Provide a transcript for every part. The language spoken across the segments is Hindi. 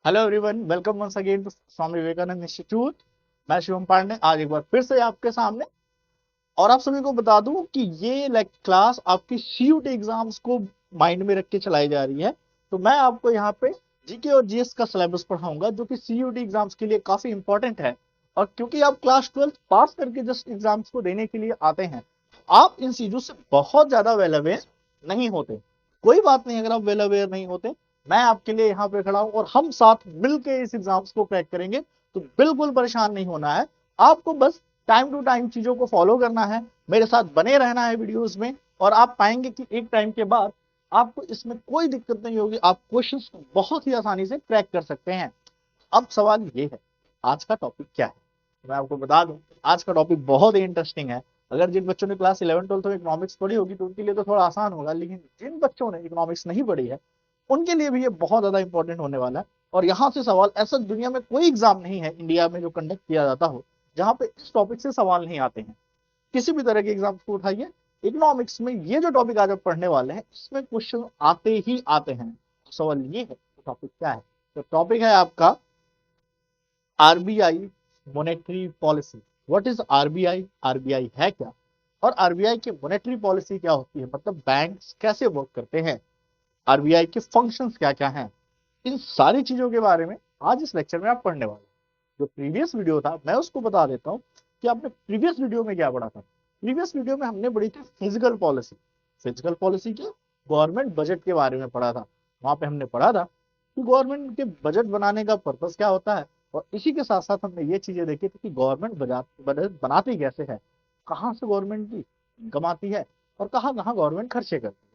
Hello everyone, welcome once again to Swami Vivekananda institute. मैं शिवम पांडे आज एक बार फिर से आपके सामने। और आप सभी को बता दूं कि ये क्लास आपकी सीयूटी एग्जाम्स को माइंड में रख के चलाई जा रही है। तो मैं आपको यहाँ पे जीके और जीएस का सिलेबस पढ़ाऊंगा जो कि सीयूटी एग्जाम्स के लिए काफी इंपॉर्टेंट है। और क्योंकि आप क्लास 12 पास करके जस्ट एग्जाम्स को देने के लिए आते हैं, आप इन चीजों से बहुत ज्यादा वेल अवेयर नहीं होते। कोई बात नहीं, अगर आप वेल अवेयर नहीं होते, मैं आपके लिए यहाँ पे खड़ा हूं और हम साथ मिलके इस एग्जाम्स को क्रैक करेंगे। तो बिल्कुल परेशान नहीं होना है, आपको बस टाइम टू टाइम चीजों को फॉलो करना है, मेरे साथ बने रहना है वीडियोस में। और आप पाएंगे कि एक टाइम के बाद आपको इसमें कोई दिक्कत नहीं होगी, आप क्वेश्चंस को बहुत ही आसानी से क्रैक कर सकते हैं। अब सवाल ये है, आज का टॉपिक क्या है। मैं आपको बता दूं, आज का टॉपिक बहुत ही इंटरेस्टिंग है। अगर जिन बच्चों ने क्लास 11 12 में इकोनॉमिक्स पढ़ी होगी तो उनके लिए तो थोड़ा आसान होगा, लेकिन जिन बच्चों ने इकोनॉमिक्स नहीं पढ़ी है उनके लिए भी ये बहुत ज्यादा इंपॉर्टेंट होने वाला है। और यहाँ से सवाल, ऐसा दुनिया में कोई एग्जाम नहीं है इंडिया में जो कंडक्ट किया जाता हो जहां पे इस टॉपिक से सवाल नहीं आते हैं। किसी भी तरह के एग्जाम को उठाइए, इकोनॉमिक्स में ये जो टॉपिक आज आप पढ़ने वाले हैं इसमें क्वेश्चन आते ही आते हैं। तो सवाल ये है, टॉपिक क्या है। तो टॉपिक है आपका RBI monetary policy. What is RBI, RBI है क्या, और आरबीआई की मॉनेटरी पॉलिसी क्या होती है, मतलब बैंक्स कैसे वर्क करते हैं, आरबीआई के फंक्शंस क्या क्या हैं। इन सारी चीजों के बारे में आज इस लेक्चर में आप पढ़ने वाले हैं। जो प्रीवियस वीडियो था मैं उसको बता देता हूँ कि आपने प्रीवियस वीडियो में क्या पढ़ा था। प्रीवियस वीडियो में हमने पढ़ी थी फिजिकल पॉलिसी। फिजिकल पॉलिसी के गवर्नमेंट बजट के बारे में पढ़ा था। वहां पे हमने पढ़ा था कि गवर्नमेंट के बजट बनाने का पर्पस क्या होता है। और इसी के साथ साथ हमने ये चीजें देखी थी कि गवर्नमेंट बजट बनाती कैसे है, कहाँ से गवर्नमेंट की इनकम आती है और कहाँ कहाँ गवर्नमेंट खर्चे करती है।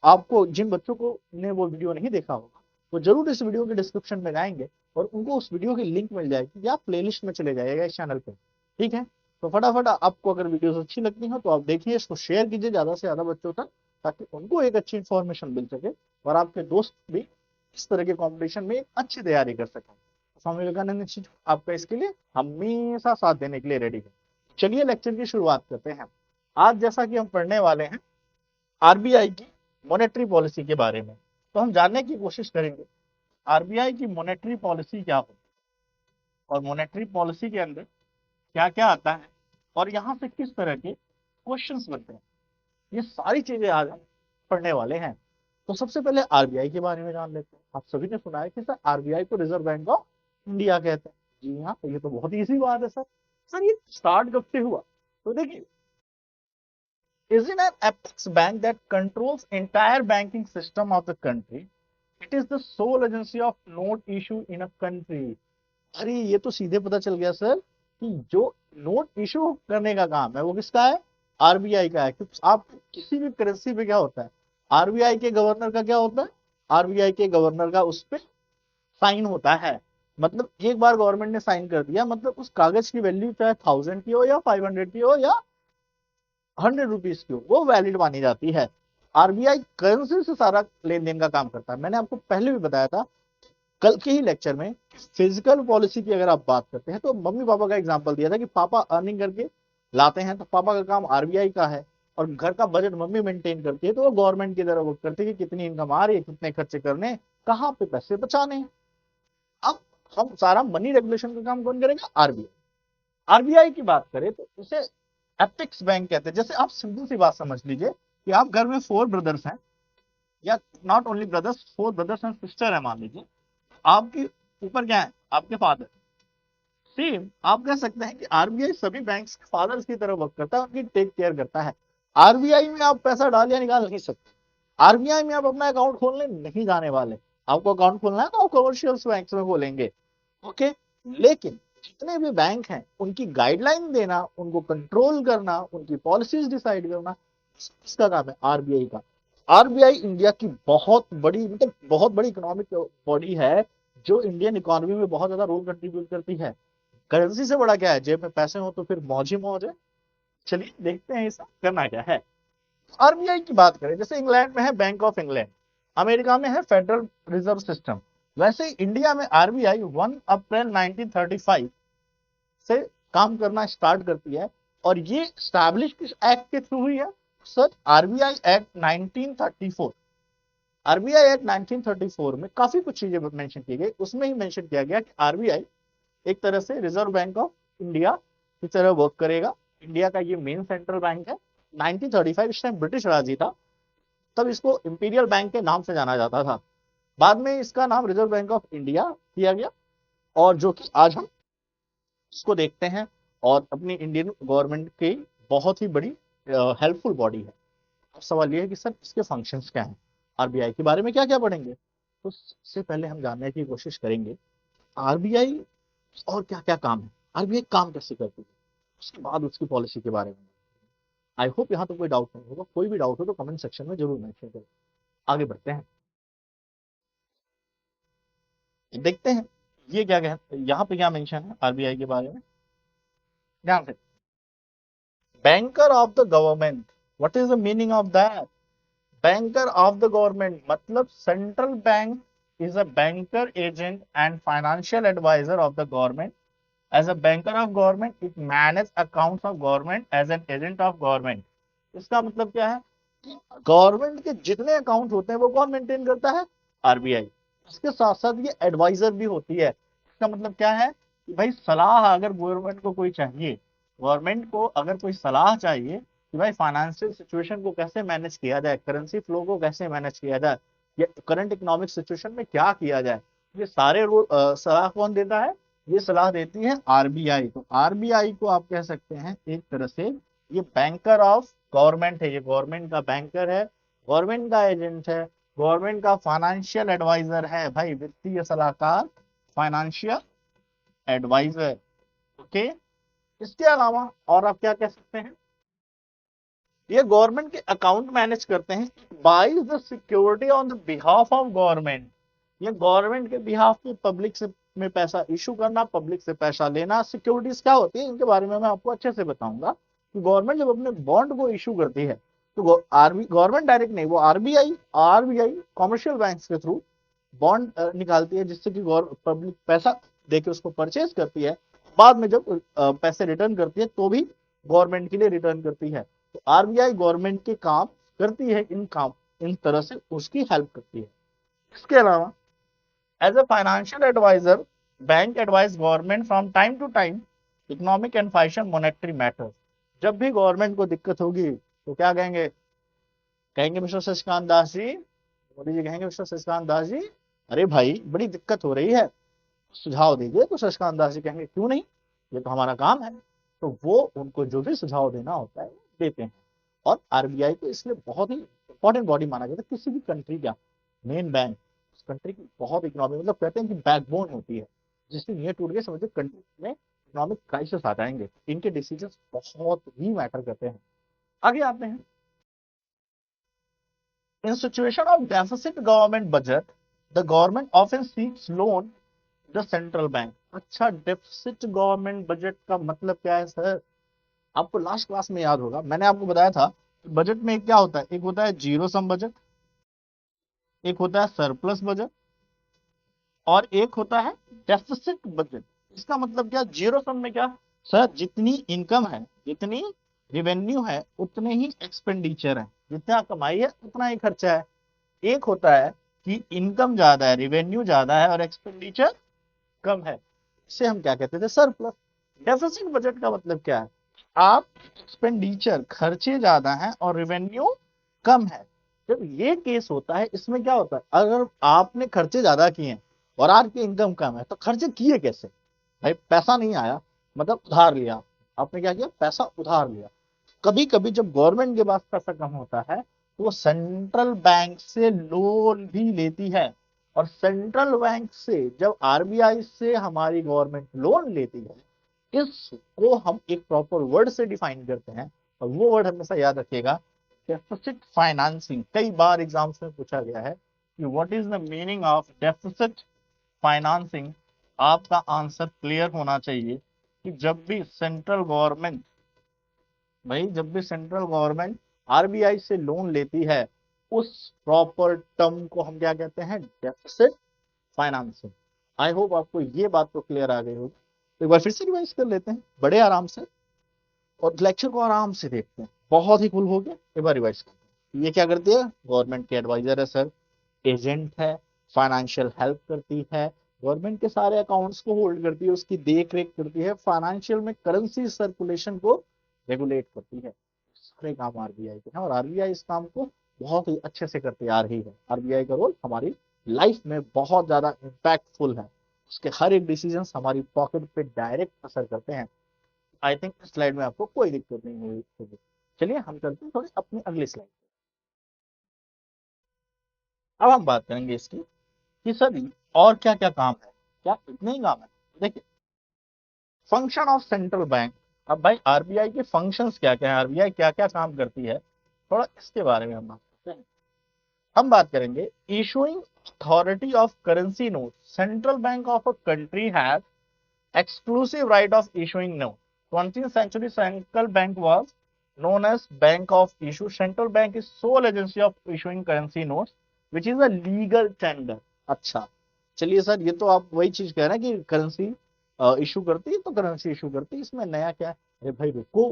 आपको जिन बच्चों को ने वो वीडियो नहीं देखा होगा वो जरूर इस वीडियो के डिस्क्रिप्शन में जाएंगे और उनको उस वीडियो की लिंक मिल जाएगी, या प्लेलिस्ट में चले जाएगा इस चैनल पे। ठीक है, तो फटाफट आपको अगर वीडियोस अच्छी लगती हो तो आप देखिए, इसको शेयर कीजिए ज्यादा से ज्यादा बच्चों तक, ताकि उनको एक अच्छी इंफॉर्मेशन मिल सके और आपके दोस्त भी इस तरह के कंपटीशन में एक अच्छी तैयारी कर सकें। स्वामी विवेकानंद इंस्टीट्यूट आपका इसके लिए हमेशा साथ देने के लिए रेडी है। चलिए लेक्चर की शुरुआत करते हैं। आज जैसा कि हम पढ़ने वाले हैं आरबीआई की मॉनेटरी पॉलिसी के बारे में, तो हम जानने की कोशिश करेंगे आरबीआई की मॉनेटरी पॉलिसी क्या होती है और मॉनेटरी पॉलिसी के अंदर क्या क्या आता है और यहाँ से किस तरह के क्वेश्चंस बनते हैं। ये सारी चीजें आज हम पढ़ने वाले हैं। तो सबसे पहले आरबीआई के बारे में जान लेते हैं। आप सभी ने सुना है कि सर आरबीआई को रिजर्व बैंक ऑफ इंडिया कहते हैं। जी हाँ, तो ये तो बहुत ईजी बात है सर। सर ये स्टार्ट कब से हुआ, तो देखिए, is in an apex bank that controls entire banking system of the country. It is the sole agency of note issue in a country. अरे ये तो सीधे पता चल गया सर कि जो नोट इशू करने का काम है वो किसका है, आरबीआई का है। क्योंकि आप किसी भी करेंसी पे क्या होता है, आरबीआई के गवर्नर का क्या होता है, आरबीआई के गवर्नर का उस पे साइन होता है। मतलब एक बार गवर्नमेंट ने साइन कर दिया, मतलब उस कागज की वैल्यू चाहे 1000 की हो या 500 की हो या 100 रुपीज की हो, वो वैलिड मानी जाती है। आरबीआई करेंसी से सारा लेन देन का काम करता है। मैंने आपको पहले भी बताया था कल के ही लेक्चर में, फिजिकल पॉलिसी की अगर आप बात करते हैं तो मम्मी पापा का एग्जांपल दिया था कि पापा अर्निंग करके लाते हैं तो पापा का काम आरबीआई का है, और घर का बजट मम्मी मेंटेन करती है तो वो गवर्नमेंट की तरह वर्क करती है कि कितनी इनकम आ रही है, कितने खर्चे करने, कहाँ पे पैसे बचाने हैं। अब हम सारा मनी रेगुलेशन का काम कौन करेगा, आरबीआई। आरबीआई की बात करें तो उसे एपेक्स बैंक कहते हैं। जैसे आप सिंपल सी बात समझ लीजिए कि आप घर में 4 ब्रदर्स हैं, या not only brothers, 4 brothers and sister है मान लीजिए। आपके ऊपर क्या है, आपके फादर। सेम आप कह सकते हैं कि आरबीआई सभी बैंक्स के फादर्स की तरह वर्क करता है, उनकी टेक केयर करता है। आरबीआई में आप पैसा डाल या निकाल नहीं सकते। आरबीआई में आप अपना अकाउंट खोलने नहीं जाने वाले। आपको अकाउंट खोलना है तो आप कमर्शियल बैंक में खोलेंगे, ओके। लेकिन जितने भी बैंक हैं उनकी गाइडलाइन देना, उनको कंट्रोल करना, उनकी पॉलिसीज डिसाइड करना, इसका काम है आरबीआई का। आरबीआई इंडिया की बहुत बड़ी, मतलब बहुत बड़ी इकोनॉमिक बॉडी है जो इंडियन इकोनॉमी में बहुत ज्यादा रोल कंट्रीब्यूट करती है। करेंसी से बड़ा क्या है, जेब में पैसे हो तो फिर मौज ही मौज है। चलिए देखते हैं इसका करना क्या है। आरबीआई की बात करें, जैसे इंग्लैंड में है बैंक ऑफ इंग्लैंड, अमेरिका में है फेडरल रिजर्व सिस्टम, वैसे इंडिया में आरबीआई 1 अप्रैल 1935 से काम करना स्टार्ट करती है। और ये स्टैब्लिश किस एक्ट के थ्रू हुई है, sir RBI act 1934। RBI act 1934 में काफी कुछ चीजें मेंशन की गई, उसमें ही मेंशन किया गया कि आरबीआई एक तरह से रिजर्व बैंक ऑफ इंडिया की तरह वर्क करेगा। इंडिया का ये मेन सेंट्रल बैंक है। 1935 इस टाइम ब्रिटिश राज ही था, तब इसको इंपीरियल बैंक के नाम से जाना जाता था। बाद में इसका नाम रिजर्व बैंक ऑफ इंडिया किया गया, और जो कि आज हम इसको देखते हैं और अपनी इंडियन गवर्नमेंट की बहुत ही बड़ी हेल्पफुल बॉडी है। अब सवाल ये है कि सर इसके फंक्शंस क्या हैं, आरबीआई के बारे में क्या क्या पढ़ेंगे। तो सबसे पहले हम जानने की कोशिश करेंगे आरबीआई और क्या क्या काम है, आरबीआई काम कैसे करती है, उसके बाद उसकी पॉलिसी के बारे में। आई होप यहाँ तो कोई डाउट नहीं होगा, कोई भी डाउट हो तो कमेंट सेक्शन में जरूर मेंशन करें। आगे बढ़ते हैं, देखते हैं ये क्या कहते, यहाँ पे क्या मेंशन है आरबीआई के बारे में, ध्यान से। Banker of the government, what is the meaning of that. Banker of the government मतलब central bank is a banker agent and financial advisor of the government. As a banker of government, it manage accounts of government as an agent of government. इसका मतलब क्या है कि गवर्नमेंट के जितने अकाउंट होते हैं वो कौन मेंटेन करता है, आरबीआई। इसके साथ साथ ये एडवाइजर भी होती है। इसका मतलब क्या है कि भाई सलाह अगर गवर्नमेंट को कोई चाहिए, गवर्नमेंट को अगर कोई सलाह चाहिए कि भाई फाइनेंशियल सिचुएशन को कैसे मैनेज किया जाए, करेंसी फ्लो को कैसे मैनेज किया जाए, या करंट इकोनॉमिक सिचुएशन में क्या किया जाए, ये सारे सलाह कौन देता है, ये सलाह देती है आरबीआई। तो आरबीआई को आप कह सकते हैं एक तरह से ये बैंकर ऑफ गवर्नमेंट है, ये गवर्नमेंट का बैंकर है, गवर्नमेंट का एजेंट है, गवर्नमेंट का फाइनेंशियल एडवाइजर है, भाई वित्तीय सलाहकार, फाइनेंशियल एडवाइजर। ओके, इसके अलावा और आप क्या कह सकते हैं, ये गवर्नमेंट के अकाउंट मैनेज करते हैं, buys the security on the behalf of government. ये गवर्नमेंट के बिहाफ पे पब्लिक से में पैसा इशू करना, पब्लिक से पैसा लेना। सिक्योरिटीज क्या होती है इनके बारे में मैं आपको अच्छे से बताऊंगा कि गवर्नमेंट जब अपने बॉन्ड को इशू करती है तो गवर्नमेंट डायरेक्ट नहीं, वो आरबीआई आरबीआई कॉमर्शियल बैंक के थ्रू बॉन्ड निकालती है, जिससे कि पब्लिक पैसा देके उसको परचेज करती है। बाद में जब पैसे रिटर्न करती है तो भी गवर्नमेंट के लिए रिटर्न करती है। तो आरबीआई गवर्नमेंट के काम करती है, इन तरह से उसकी हेल्प करती है। इसके अलावा as a financial adviser bank advise government from time to time economic and financial monetary matters. जब भी गवर्नमेंट को दिक्कत होगी तो क्या कहेंगे, कहेंगे मिस्टर शशिकांत दास जी, मोदी जी कहेंगे मिस्टर शशिकांत दास जी, अरे भाई बड़ी दिक्कत हो रही है, सुझाव दीजिए। तो शशिकांत दास जी कहेंगे क्यों नहीं, ये तो हमारा काम है। तो वो उनको जो भी सुझाव देना होता है देते हैं। और आरबीआई को इसलिए बहुत ही इंपॉर्टेंट बॉडी माना जाता है, किसी भी कंट्री का मेन बैंक, उस कंट्री की बहुत इकोनॉमी, मतलब कहते हैं कि बैकबोन होती है। जिससे ये टूट गए समझो कंट्री में इकोनॉमिक क्राइसिस आ जाएंगे, इनके डिसीजन बहुत ही मैटर करते हैं। आगे आते हैं, in situation of deficit government budget the government often seeks loan the central bank. अच्छा, डेफिसिट गवर्नमेंट बजट का मतलब क्या है सर, आपको लास्ट क्लास में याद होगा, मैंने आपको बताया था बजट में क्या होता है, एक होता है जीरो सम बजट, एक होता है सरप्लस बजट, और एक होता है डेफिसिट बजट। इसका मतलब क्या, जीरो सम में क्या सर, जितनी इनकम है, जितनी रिवेन्यू है, उतने ही एक्सपेंडिचर है, जितना कमाई है उतना ही खर्चा है। एक होता है कि इनकम ज्यादा है, रिवेन्यू ज्यादा है और एक्सपेंडिचर कम है, इसे हम क्या कहते थे, सरप्लस। डेफिसिट बजट का मतलब क्या है, आप एक्सपेंडिचर खर्चे ज्यादा हैं और रेवेन्यू कम है। जब ये केस होता है, इसमें क्या होता है, अगर आपने खर्चे ज्यादा किए हैं और आपकी इनकम कम है तो खर्चे किए कैसे, भाई पैसा नहीं आया, मतलब उधार लिया, आपने क्या किया, पैसा उधार लिया। कभी कभी जब गवर्नमेंट के पास पैसा कम होता है तो वो सेंट्रल बैंक से लोन भी लेती है, और सेंट्रल बैंक से जब आरबीआई से हमारी गवर्नमेंट लोन लेती है, इसको हम एक प्रॉपर वर्ड से डिफाइन करते हैं, और वो वर्ड हमेशा याद रखिएगा, डेफिसिट फाइनेंसिंग। कई बार एग्जाम्स में पूछा गया है कि what is the meaning of deficit financing. आपका आंसर क्लियर होना चाहिए कि जब भी सेंट्रल गवर्नमेंट, भाई जब भी सेंट्रल गवर्नमेंट आरबीआई से लोन लेती है, उस प्रॉपर टर्म को हम क्या कहते हैं, डेफिसिट फाइनेंसिंग। आई होप आपको ये बात तो क्लियर आ गई होगी। तो एक बार फिर से रिवाइज कर लेते हैं बड़े आराम से, और लेक्चर को आराम से देखते हैं, बहुत ही कुल हो गया। एक बार रिवाइज करते हैं, ये क्या करती है, गवर्नमेंट के एडवाइजर है सर, एजेंट है, फाइनेंशियल हेल्प करती है, गवर्नमेंट के सारे अकाउंट्स को होल्ड करती है, उसकी देख रेख करती है, फाइनेंशियल में करेंसी सर्कुलेशन को रेगुलेट करती है। सारे काम आरबीआई के हैं और आरबीआई इस काम को बहुत ही अच्छे से करती आ रही है। आरबीआई का रोल हमारी लाइफ में बहुत ज्यादा इम्पैक्टफुल है, उसके हर एक डिसीजन हमारी पॉकेट पे डायरेक्ट असर करते हैं। आई थिंक इस स्लाइड में आपको कोई दिक्कत नहीं हुई। चलिए हम चलते हैं थोड़ी अपनी अगली स्लाइड। अब हम बात करेंगे इसकी कि सर और क्या क्या काम है, क्या इतने ही काम है। देखिए, फंक्शन ऑफ सेंट्रल बैंक। अब भाई आरबीआई के फंक्शंस क्या क्या है, आरबीआई क्या क्या काम करती है, थोड़ा इसके बारे में हम बात करते हैं। हम बात करेंगे issuing authority of currency note. Central bank of a country has exclusive right of issuing note. 20th century central bank was known as Bank of Issue. Central bank is sole agency of issuing currency notes, which is a legal tender. अच्छा, चलिए सर, ये तो आप वही चीज कह रहे हैं कि करेंसी इशू करती है तो करेंसी इशू करती है, इसमें नया क्या है। अरे भाई रुको,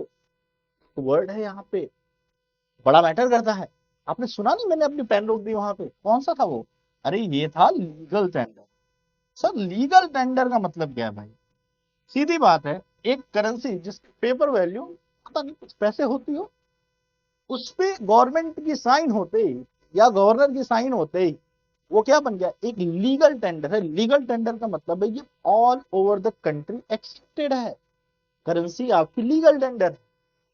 वर्ड है यहाँ पे, बड़ा मैटर करता है। आपने सुना नहीं, मैंने अपनी पेन रोक दी वहां पे, कौन सा था वो? अरे ये था legal tender. Sir legal tender का मतलब क्या है भाई? सीधी बात है, एक करेंसी जिसकी पेपर वैल्यू पता नहीं कुछ पैसे होती हो, उस पे गवर्नमेंट की साइन होते ही या गवर्नर की साइन होते ही वो क्या बन गया, एक लीगल टेंडर है। लीगल टेंडर का मतलब है ये all over the country accepted है। करेंसी आपकी लीगल टेंडर है।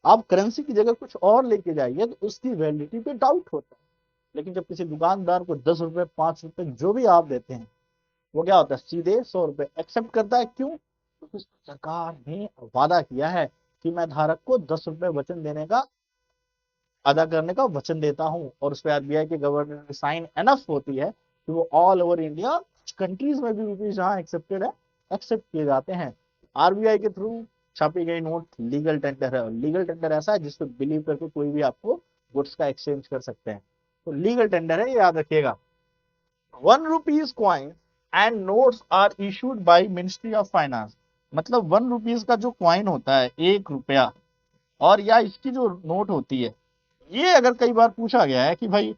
आप करेंसी की जगह कुछ और लेके जाइए तो उसकी वैलिडिटी पे डाउट होता है। लेकिन जब किसी दुकानदार को 10 रुपए 5 रुपए जो भी आप देते हैं, वो क्या होता है, सीधे 100 रुपए एक्सेप्ट करता है। क्यों? क्योंकि सरकार ने वादा किया है कि मैं धारक को 10 रुपए वचन देने का, अदा करने का वचन देता हूं, और उस पर आरबीआई के गवर्नर की साइन एनफ होती है कि वो ऑल ओवर इंडिया कंट्रीज में भी रुपीज जहां एक्सेप्टेड है एक्सेप्ट किए जाते हैं। आरबीआई के थ्रू छापी गई नोट लीगल टेंडर है, और लीगल टेंडर ऐसा है जिसको बिलीव करके कोई भी आपको गुड्स का एक्सचेंज कर सकते हैं। तो लीगल टेंडर है, ये याद रखिएगा। 1 rupees coin and notes are issued by ministry of finance. मतलब 1 रुपीज का जो क्वाइन होता है, 1 रुपया, और या इसकी जो नोट होती है, ये अगर कई बार पूछा गया है कि भाई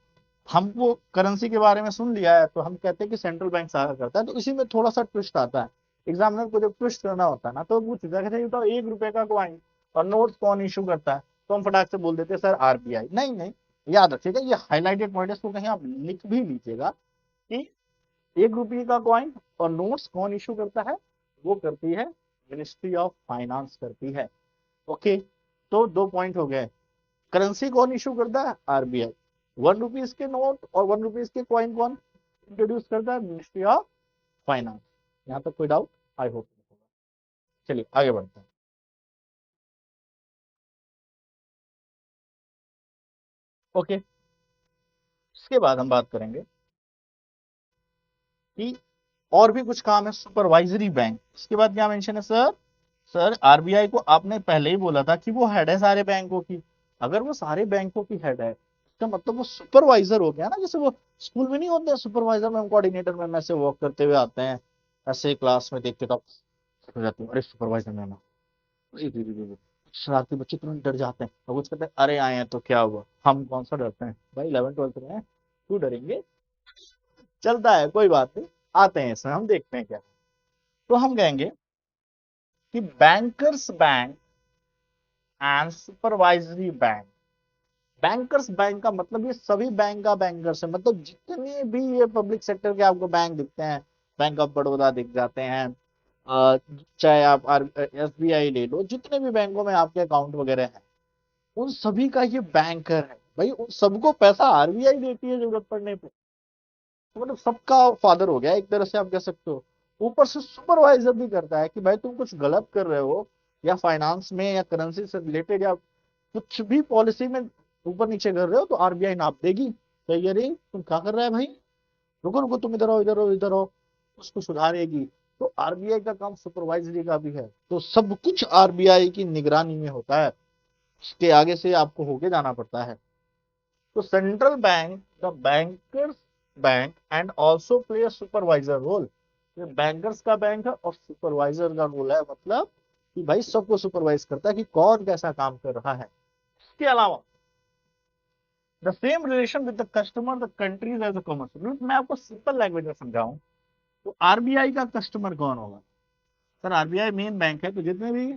हमको करेंसी के बारे में सुन लिया है तो हम कहते हैं कि सेंट्रल बैंक सारा करता है, तो इसी में थोड़ा सा ट्विस्ट आता है। एग्जामिनर को जब ट्विस्ट करना होता है ना, तो पूछ कहते हैं तो 1 रुपए का क्वाइन और नोट कौन इशू करता है, तो हम फटाक से बोल देते हैं सर आरबीआई। नहीं नहीं, याद रखिएगा, ये हाईलाइटेड पॉइंट है, इसको कहीं आप लिख भी लीजिएगा कि 1 रुपये का कॉइन और नोट्स कौन इशू करता है, वो करती है मिनिस्ट्री ऑफ फाइनेंस करती है। ओके, तो 2 पॉइंट हो गए। करेंसी कौन इशू करता है? आरबीआई। 1 रुपीज के नोट और 1 रुपीज के कॉइन कौन इंट्रोड्यूस करता है? Ministry of finance. यहाँ तक कोई डाउट? I hope. चलिए आगे बढ़ते हैं। ओके, इसके बाद हम बात करेंगे कि और भी कुछ काम है। सुपरवाइजरी बैंक, इसके बाद क्या मेंशन है सर? सर आरबीआई को आपने पहले ही बोला था कि वो हेड है सारे बैंकों की। अगर वो सारे बैंकों की हेड है, इसका मतलब वो सुपरवाइजर हो गया ना। जैसे वो स्कूल में नहीं होते हैं सुपरवाइजर में, कोऑर्डिनेटर में ऐसे वॉक करते हुए आते हैं, ऐसे क्लास में देखते तो हो जाती है, अरे सुपरवाइजर मैम, शरारती बच्चे तुरंत डर जाते हैं और कुछ कहते हैं अरे आए हैं तो क्या हुआ, हम कौन सा डरते हैं भाई, 11th 12th में हैं, क्यों डरेंगे। चलता है, कोई बात नहीं, आते हैं इसमें, हम देखते हैं क्या। तो हम कहेंगे कि bankers bank and supervisory bank. Bankers bank का मतलब ये सभी बैंक का बैंकर्स है, मतलब जितने भी ये पब्लिक सेक्टर के आपको बैंक दिखते हैं, बैंक ऑफ बड़ौदा दिख जाते हैं, चाहे आप एसबीआई ले लो, जितने भी बैंकों में आपके अकाउंट वगैरह हैं, उन सभी का ये बैंकर है भाई। उन सबको पैसा आरबीआई देती है जरूरत पड़ने पे। तो मतलब सबका फादर हो गया एक तरह से, आप कह सकते हो। ऊपर से सुपरवाइजर भी करता है कि भाई तुम कुछ गलत कर रहे हो, या फाइनेंस में या करेंसी से रिलेटेड या कुछ भी पॉलिसी में ऊपर नीचे कर रहे हो, तो आरबीआई नाप देगी तो ये रे तुम क्या कर रहा है भाई, रुको रुको, तुम इधर आओ इधर आओ इधर आओ, उसको सुधारेगी। तो आरबीआई का काम सुपरवाइजरी का भी है, तो सब कुछ आरबीआई की निगरानी में होता है, उसके आगे से आपको होके जाना पड़ता है। तो central bank the bankers bank and also play supervisor role. ये बैंकर्स का बैंक है और सुपरवाइजर का रोल है, मतलब कि भाई सबको सुपरवाइज करता है कि कौन कैसा काम कर रहा है। इसके अलावा the same relation with the customer the countries as a commercial. मैं आपको सिंपल लैंग्वेज में समझाऊं तो आरबीआई का कस्टमर कौन होगा? सर आरबीआई मेन बैंक है, तो जितने भी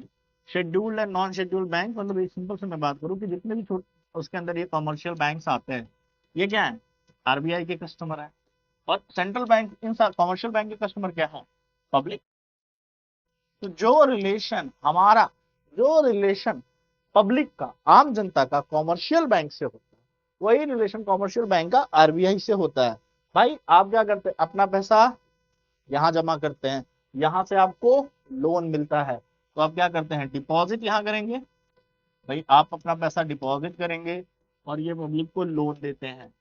scheduled and non scheduled bank, मतलब एक सिंपल से मैं बात करूं कि जितने भी उसके अंदर ये कॉमर्शियल बैंक्स आते हैं, ये क्या है? आरबीआई के कस्टमर है। और सेंट्रल बैंक इन कॉमर्शियल बैंक के कस्टमर क्या है? पब्लिक। तो जो रिलेशन पब्लिक का, आम जनता का कॉमर्शियल बैंक से होता है, वही रिलेशन कॉमर्शियल बैंक का आरबीआई से होता है। भाई आप क्या करते हैं? अपना पैसा यहाँ जमा करते हैं, यहाँ से आपको लोन मिलता है, तो आप क्या करते हैं? डिपॉजिट यहाँ करेंगे। भाई आप अपना पैसा डिपॉजिट करेंगे और ये पब्लिक को लोन देते हैं।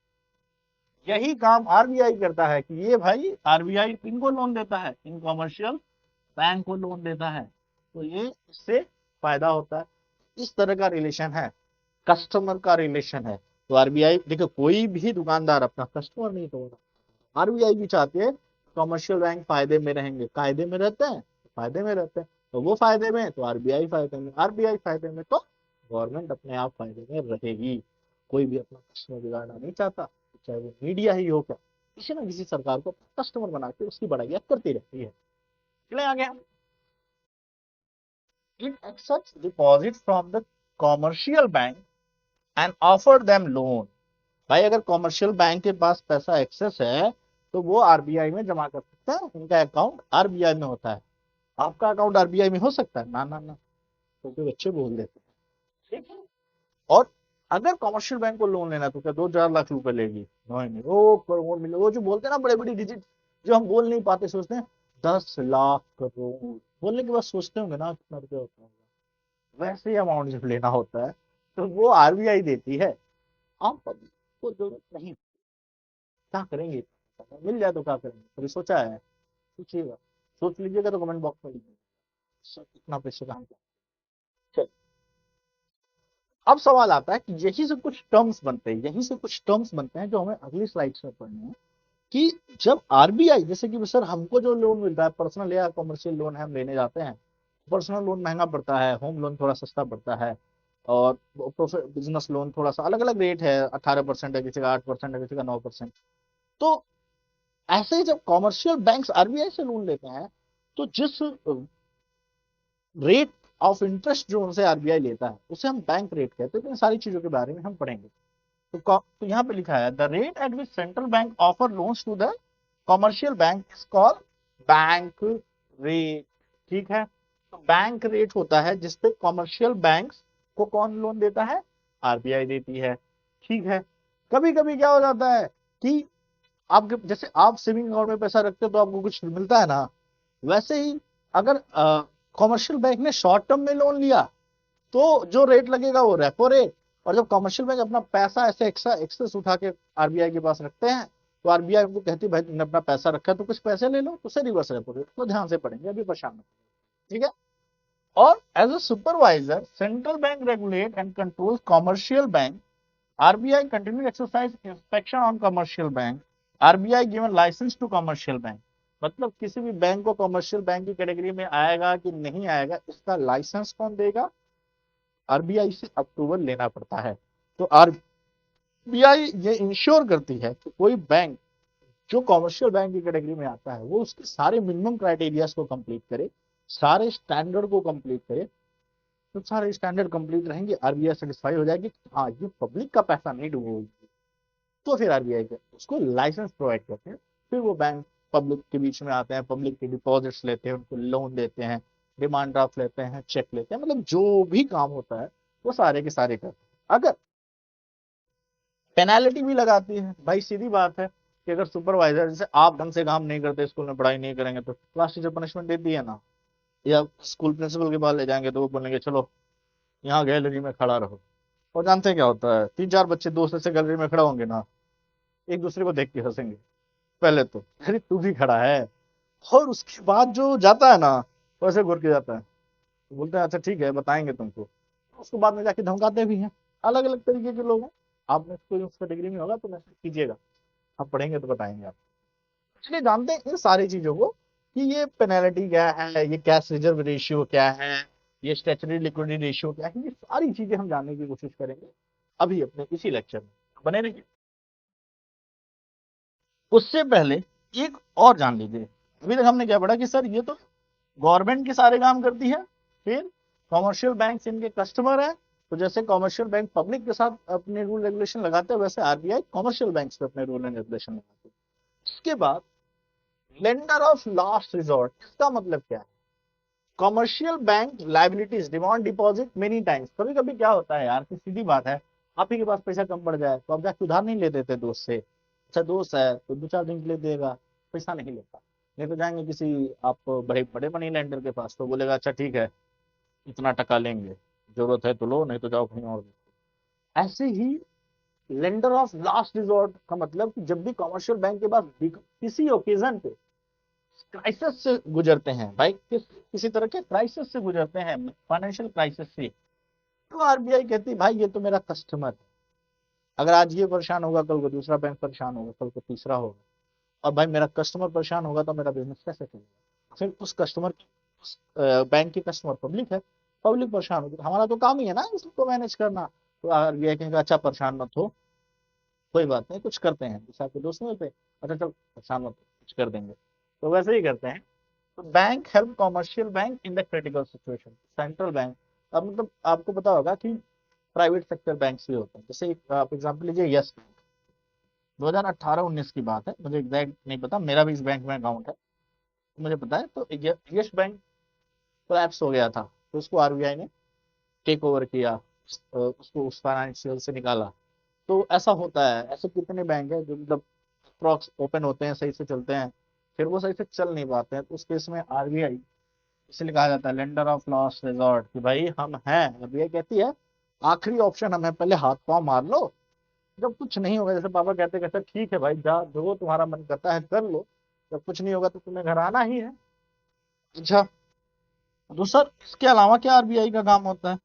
यही काम आरबीआई करता है कि ये भाई आरबीआई इनको लोन देता है, इन कॉमर्शियल बैंक को लोन देता है, तो ये इससे फायदा होता है। इस तरह का रिलेशन है, कस्टमर का रिलेशन है। तो आरबीआई देखो, कोई भी दुकानदार अपना कस्टमर नहीं तोड़ता। आरबीआई भी चाहती है कॉमर्शियल बैंक फायदे में रहेंगे, कायदे में रहते हैं, फायदे में रहते हैं, तो वो फायदे में तो आरबीआई फायदे में, आरबीआई फायदे में तो गवर्नमेंट अपने आप फायदे में रहेगी। कोई भी अपना कस्टमर बिगाड़ना नहीं चाहता, चाहे वो मीडिया ही हो, क्या किसी ना किसी सरकार को कस्टमर बना के उसकी बढ़ाई करती रहती है। चले आगे हम। It accepts deposits from the commercial bank and offer them loan। भाई अगर कॉमर्शियल बैंक के पास पैसा एक्सेस है तो वो आरबीआई में जमा कर सकता है, उनका अकाउंट आरबीआई में होता है। आपका अकाउंट आरबीआई में हो सकता है? ना ना ना, तो फिर बच्चे बोल देते हैं, ठीक है। और अगर कॉमर्शियल बैंक को लोन लेना तो क्या 2-4 लाख रुपए लेगी? नहीं नहीं, वो करोड़ मिले, वो जो बोलते हैं ना बड़े बड़ी डिजिट, जो हम बोल नहीं पाते, सोचते हैं 10 लाख करोड़, बोलने के बाद सोचते होंगे ना कितना रुपया होता है। वैसे ही अमाउंट जब लेना होता है तो वो आरबीआई देती है, आम पब्लिक को जरूरत नहीं। क्या करेंगे? मिल जाए तो क्या करेंगे? कभी सोचा है? सोचिएगा, सोच लीजिएगा तो कमेंट बॉक्स में लिखिएगा। सर इतना पैसे कहाँ से? चल, अब सवाल आता है कि यही से कुछ टर्म्स बनते हैं जो हमें अगली स्लाइड्स में पढ़ने हैं। कि जब आरबीआई, जैसे कि सर हमको जो लोन मिलता है, पर्सनल या कॉमर्शियल लोन है, हम लेने जाते हैं, पर्सनल लोन महंगा पड़ता है, होम लोन थोड़ा सस्ता पड़ता है, और बिजनेस लोन थोड़ा सा अलग अलग रेट है, 18% है, किसी का 8% है, किसी का 9%। तो ऐसे ही जब कॉमर्शियल बैंक्स आरबीआई से लोन लेते हैं, तो जिस रेट ऑफ इंटरेस्ट जो उनसे आरबीआई लेता है उसे हम बैंक रेट कहते हैं। तो इन सारी चीजों के बारे में हम पढ़ेंगे। तो यहाँ पे लिखा है, the rate at which central bank offer loans to the commercial bank is called bank rate. ठीक है, तो बैंक रेट होता है जिसपे कॉमर्शियल बैंक्स को कौन लोन देता है? आरबीआई देती है। ठीक है, कभी कभी क्या हो जाता है कि आपके, जैसे आप सेविंग अकाउंट में पैसा रखते हो तो आपको कुछ मिलता है ना, वैसे ही अगर कॉमर्शियल बैंक ने शॉर्ट टर्म में लोन लिया तो जो रेट लगेगा वो रेपो रेट। और जब कमर्शियल बैंक अपना पैसा ऐसे एक्सेस उठा के आरबीआई के पास रखते हैं, तो आरबीआई उनको कहती है भाई तुमने अपना पैसा रखा है तो कुछ पैसे ले लो, तो उसे रिवर्स रेपो रेट को ध्यान से पढ़ेंगे, अभी परेशान। ठीक है। और as a supervisor central bank regulate and control commercial bank. RBI continue exercise inspection on commercial bank. RBI given licence to commercial bank. मतलब किसी भी बैंक को कमर्शियल बैंक की कैटेगरी में आएगा कि नहीं आएगा, इसका लाइसेंस कौन देगा? आरबीआई से अप्रूवल लेना पड़ता है। तो आरबीआई ये इंश्योर करती है कि कोई बैंक जो कॉमर्शियल बैंक की कैटेगरी में आता है वो उसके सारे मिनिमम क्राइटेरियाज को कंप्लीट करे, सारे स्टैंडर्ड को कंप्लीट करे। तो सारे स्टैंडर्ड कंप्लीट रहेंगे, आरबीआई सेटिस्फाई हो जाएगी कि हाँ ये पब्लिक का पैसा नहीं डूबेगा, तो फिर आरबीआई के उसको लाइसेंस प्रोवाइड करते हैं। फिर वो बैंक पब्लिक के बीच में आते हैं, पब्लिक के डिपॉजिट्स लेते हैं, उनको लोन देते हैं, डिमांड ड्राफ्ट लेते हैं, चेक लेते हैं, मतलब जो भी काम होता है वो सारे के सारे करते हैं। अगर पेनाल्टी भी लगाती है, भाई सीधी बात है कि अगर सुपरवाइजर, जैसे आप ढंग से काम नहीं करते, स्कूल में पढ़ाई नहीं करेंगे, तो क्लास टीचर पनिशमेंट देती है ना, या स्कूल प्रिंसिपल के पास ले जाएंगे तो वो बोलेंगे चलो यहाँ गैलरी में खड़ा रहो। और जानते हैं क्या होता है? 3-4 बच्चे दोस्त से गैलरी में खड़ा होंगे ना, एक दूसरे को देख के हंसेंगे पहले तो, अरे तू भी खड़ा है, और उसके बाद जो जाता है ना वो ऐसे घुर के जाता है, तो बोलते हैं अच्छा ठीक है बताएंगे तुमको, उसको बाद में जाके धमकाते भी हैं। अलग अलग तरीके के लोग हैं, आपने कोई उस कैटेगरी में होगा तो मैसेज कीजिएगा, आप पढ़ेंगे तो बताएंगे आप। इसलिए जानते हैं इन सारी चीजों को कि ये पेनल्टी क्या है, ये कैश रिजर्व रेशियो क्या है, ये स्टैच्यूटरी लिक्विडिटी रेशियो क्या है, ये सारी चीजें हम जानने की कोशिश करेंगे अभी अपने इसी लेक्चर में। बने रहिए। उससे पहले एक और जान लीजिए, अभी तक हमने क्या पढ़ा कि सर ये तो गवर्नमेंट के सारे काम करती है, फिर कॉमर्शियल बैंक इनके कस्टमर है, तो जैसे कॉमर्शियल बैंक पब्लिक के साथ अपने रूल रेगुलेशन लगाते हैं, वैसे आरबीआई कॉमर्शियल बैंक पे अपने रूल एंड रेगुलेशन लगाते हैं। उसके बाद लेंडर ऑफ लास्ट रिजॉर्ट, इसका मतलब क्या है? Commercial bank liabilities demand deposit many times, कभी कभी क्या होता है यार कि सीधी बात है, आप ही के पास पैसा कम पड़ जाए तो आप जाके उधार नहीं ले देते दोस्त से, अच्छा दोस्त है तो 2-4 दिन के लिए देगा, पैसा नहीं लेता, नहीं तो जाएंगे किसी आप बड़े बड़े मनी लेंडर के पास, तो बोलेगा अच्छा ठीक है इतना टका लेंगे, जरूरत है तो लो नहीं तो जाओ कहीं और। ऐसे ही लेंडर ऑफ लास्ट रिजॉर्ट का मतलब कि जब भी कॉमर्शियल बैंक के पास किसी ओकेजन पे क्राइसिस से गुजरते हैं भाई, किसी तरह के क्राइसिस से गुजरते हैं, फाइनेंशियल क्राइसिस से, तो आरबीआई कहती है भाई ये तो मेरा कस्टमर है, अगर आज ये परेशान होगा कल को दूसरा बैंक परेशान होगा, कल को तीसरा होगा, और भाई मेरा कस्टमर परेशान होगा तो मेरा बिजनेस कैसे चलेगा? फिर उस कस्टमर उस बैंक के कस्टमर पब्लिक है, पब्लिक परेशान होगी, तो हमारा तो काम ही है ना इसको मैनेज करना, तो आरबीआई कहेगा अच्छा परेशान मत हो, कोई बात नहीं कुछ करते हैं, जैसे आपके दोस्त नहीं होते, अच्छा चल परेशान मत हो, कुछ कर देंगे, तो वैसे ही करते हैं। तो bank help commercial bank in the critical situation, central bank, अब मतलब आपको पता होगा कि प्राइवेट सेक्टर बैंक्स भी होते हैं, जैसे आप एग्जांपल लीजिए यस बैंक, 2018-19 की बात है, मुझे एग्जैक्ट नहीं पता, मेरा भी इस बैंक में अकाउंट है, तो मुझे पता है, तो यस बैंक कोलैप्स हो गया था, तो उसको आरबीआई ने टेक ओवर किया, उसको उस फाइनेंशियल से निकाला। तो ऐसा होता है, ऐसे कितने बैंक है जो मतलब अप्रॉक्स ओपन होते हैं, सही से चलते हैं, फिर वो सही से चल नहीं पाते हैं, तो उस केस में आरबीआई, इसलिए कहा जाता है लेंडर ऑफ लास्ट रिजॉर्ट, कि भाई हम हैं, आरबीआई कहती है आखिरी ऑप्शन हमें, पहले हाथ पांव मार लो, जब कुछ नहीं होगा, जैसे पापा कहते कहते ठीक है भाई जा जो तुम्हारा मन करता है कर लो, जब कुछ नहीं होगा तो तुम्हें घर आना ही है। अच्छा, तो सर इसके अलावा क्या आरबीआई का काम होता है?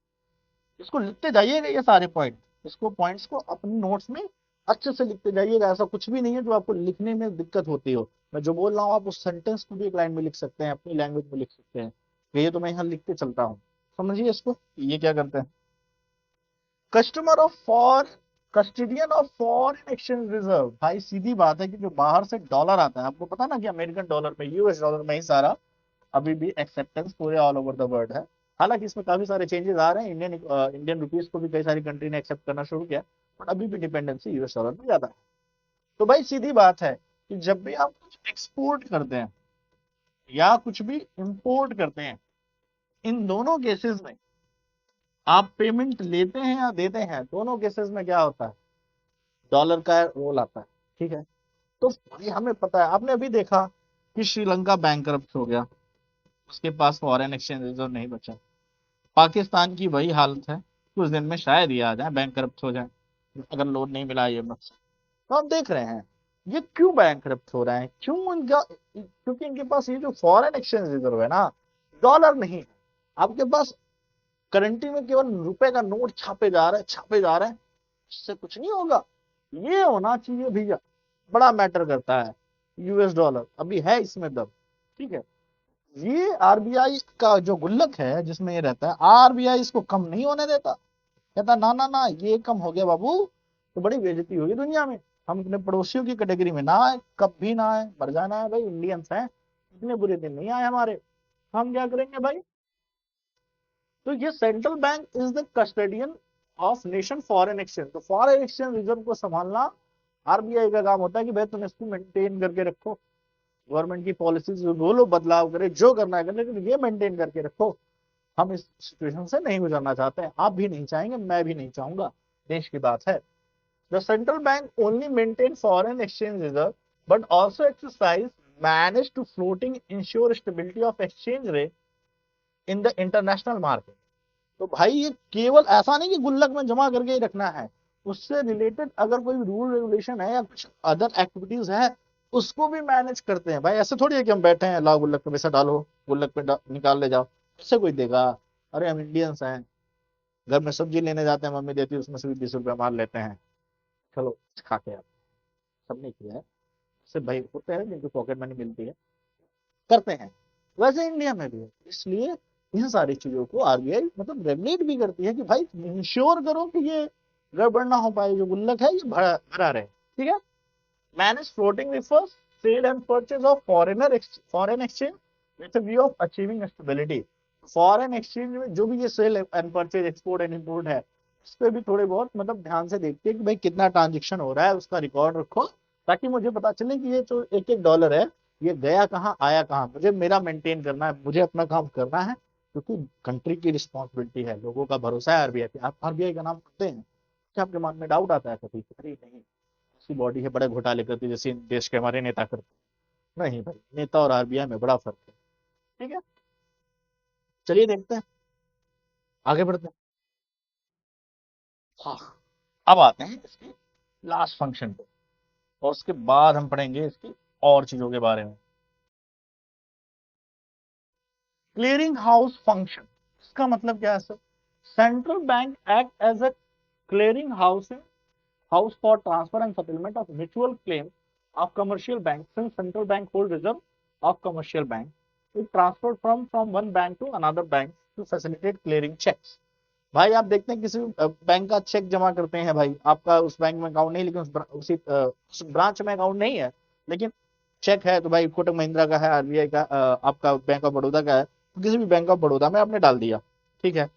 इसको लिखते जाइएगा ये सारे पॉइंट, इसको पॉइंट्स को अपने नोट्स में अच्छे से लिखते जाइएगा, ऐसा कुछ भी नहीं है जो आपको लिखने में दिक्कत होती हो, मैं जो बोल रहा हूँ आप उस सेंटेंस को भी एक लाइन में लिख सकते हैं, अपनी लैंग्वेज में लिख सकते हैं, ये तो मैं यहाँ लिखते चलता हूँ, समझिए इसको, ये क्या करते हैं, customer of for custodian of foreign exchange reserve, भाई सीधी बात है कि जो बाहर से डॉलर आता है, आपको पता ना कि अमेरिकन डॉलर में यूएस डॉलर में ही सारा अभी भी एक्सेप्टेंस पूरे ऑल ओवर द वर्ल्ड है, हालांकि इसमें काफी सारे चेंजेस आ रहे हैं, इंडियन रुपीज को भी कई सारी कंट्री ने एक्सेप्ट करना शुरू किया, बट अभी भी डिपेंडेंसी यूएस डॉलर में ज्यादा है। तो भाई सीधी बात है कि जब भी आप कुछ एक्सपोर्ट करते हैं या कुछ भी इंपोर्ट करते हैं, इन दोनों केसेस में आप पेमेंट लेते हैं या देते हैं, दोनों केसेस में क्या होता है, डॉलर का रोल आता है, ठीक है। तो ये हमें पता है, आपने अभी देखा कि श्रीलंका बैंकरप्ट हो गया, उसके पास फॉरेन एक्सचेंज रिजर्व नहीं बचा, पाकिस्तान की वही हालत है, कुछ दिन में शायद ये आ जाए बैंक करप्ट हो जाए, अगर लोन नहीं मिला ये मत से। तो हम देख रहे हैं ये क्यों बैंक करप्ट हो रहा है, क्यों इनका, क्योंकि इनके पास ये जो फॉरेन एक्सचेंज रिजर्व है ना, डॉलर नहीं है, आपके पास करेंसी में केवल रुपए का नोट छापे जा रहे हैं, छापे जा रहे हैं, इससे कुछ नहीं होगा, ये होना चाहिए भैया, बड़ा मैटर करता है, यूएस डॉलर अभी है इसमें दम, ठीक है। ये आरबीआई का जो गुल्लक है जिसमें ये रहता है, आरबीआई इसको कम नहीं होने देता, कहता ना ना ना ये कम हो गया बाबू तो बड़ी बेइज्जती होगी दुनिया में, हम अपने पड़ोसियों की कैटेगरी में ना आए, कभी ना आए, मर जाना है भाई, इंडियंस हैं, इतने बुरे दिन नहीं आए हमारे, हम क्या करेंगे भाई। तो ये central bank is the custodian of nation foreign exchange, तो फॉरेन एक्सचेंज रिजर्व को संभालना आरबीआई का काम होता है कि भाई तुम इसको मेंटेन करके रखो, गवर्नमेंट की पॉलिसीज बोलो बदलाव करे जो करना है करने, लेकिन ये मेंटेन करके रखो, हम इस सिचुएशन से नहीं गुजरना चाहते हैं, आप भी नहीं चाहेंगे, मैं भी नहीं चाहूंगा, देश की बात है। The central bank only maintain foreign exchange reserve but also exercise manage to floating ensure stability of exchange rate in the international market, तो भाई ये केवल ऐसा नहीं कि गुल्लक में जमा करके ही रखना है, उससे रिलेटेड अगर कोई रूल रेगुलेशन है या कुछ अदर एक्टिविटीज है उसको भी मैनेज करते हैं भाई, ऐसे थोड़ी है कि हम बैठे हैं लाओ गुल्लक पे पैसा डालो, गुल्लक पे निकाल ले जाओ, इससे कोई देगा? अरे हम इंडियंस हैं, घर में सब्जी लेने जाते हैं, मम्मी देती है उसमें से भी 20 रुपया मार लेते हैं, चलो खा के आप, सब नहीं किया है, इससे भाई होते हैं जिनकी पॉकेट मनी मिलती है, करते हैं, वैसे इंडिया में भी है, इसलिए इन सारी चीजों को आरबीआई मतलब रेगुलेट भी करती है कि भाई इंश्योर करो कि ये गड़बड़ ना हो पाए, जो गुल्लक है ये भरा भरा रहे, ठीक है। Manage floating refers sale and purchase of foreign exchange with a view of achieving stability. Foreign exchange में जो भी ये sale and purchase, export and import है, इस पे भी थोड़े बहुत मतलब ध्यान से देखते हैं कि भाई कितना ट्रांजेक्शन हो रहा है, उसका रिकॉर्ड रखो, ताकि मुझे पता चले कि ये जो एक एक डॉलर है ये गया कहाँ आया कहाँ। मुझे मेरा मेंटेन करना है, मुझे अपना काम करना है, क्योंकि कंट्री की रिस्पॉन्सिबिलिटी है, लोगों का भरोसा है आरबीआई पे। आप आरबीआई का नाम सुनते हैं, क्या आपके मन में डाउट आता है कभी? अरे नहीं, ऐसी बॉडी है बड़े घोटाले करती है जैसे देश के हमारे नेता करते हैं? नहीं भाई, नेता और आरबीआई में बड़ा फर्क है, ठीक है। चलिए देखते हैं, आगे बढ़ते हैं। हाँ, अब आते हैं इसके लास्ट फंक्शन पे, और उसके बाद हम पढ़ेंगे इसकी और चीजों के बारे में। क्लियरिंग हाउस फंक्शन, इसका मतलब क्या है sir? Central bank act as a clearing house for transfer and settlement of mutual claims of commercial banks, since central bank hold reserve of commercial bank, it transferred from one bank to another bank to facilitate clearing checks। भाई आप देखते हैं किसी बैंक का चेक जमा करते हैं, भाई आपका उस बैंक में अकाउंट नहीं, लेकिन उस ब्रांच में अकाउंट नहीं है, लेकिन चेक है, तो भाई कोटक महिंद्रा का है, आरबीआई का, आपका बैंक ऑफ बड़ौदा का है, तो किसी भी बैंक ऑफ बड़ौदा में आपने डाल दिया, ठीक है।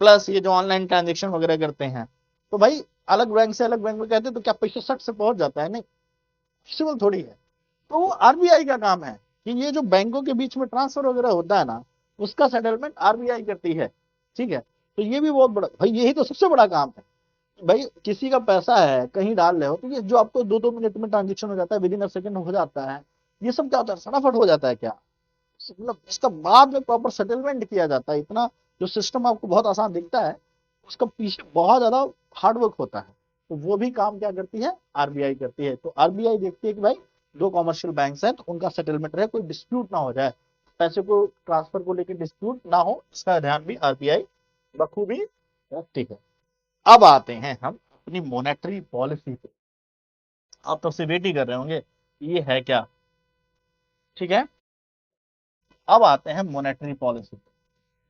प्लस ये जो ऑनलाइन ट्रांजेक्शन वगैरह करते हैं, तो भाई अलग बैंक से अलग बैंक में कहते हैं, तो क्या पैसा सट से पहुंच जाता है? नहीं, पॉसिबल थोड़ी है। तो वो आरबीआई का काम है कि ये जो बैंकों के बीच में ट्रांसफर वगैरह होता है ना, उसका सेटलमेंट आरबीआई करती है, ठीक है। तो ये भी बहुत बड़ा भाई, यही तो सबसे बड़ा काम है। भाई किसी का पैसा है कहीं डाल रहे हो, तो ये जो आपको 2-2 मिनट में ट्रांजेक्शन हो जाता है, विद इन अ सेकंड हो जाता है, ये सब क्या होता है? फटाफट हो जाता है क्या? मतलब इसका बाद में प्रॉपर सेटलमेंट किया जाता है। इतना जो सिस्टम आपको बहुत आसान दिखता है, उसका पीछे बहुत ज्यादा हार्डवर्क होता है। तो वो भी काम क्या करती है? आरबीआई करती है। तो आरबीआई देखती है कि भाई दो कॉमर्शियल बैंक्स हैं, तो उनका सेटलमेंट रहे, कोई डिस्प्यूट ना हो जाए, पैसे को ट्रांसफर को लेकर डिस्प्यूट ना हो, इसका ध्यान भी आरबीआई बखूबी रखती है। अब आते हैं हम अपनी मॉनेटरी पॉलिसी पे। आप तब से वेट ही कर रहे होंगे ये है क्या, ठीक है। अब आते हैं मॉनेटरी पॉलिसी पे।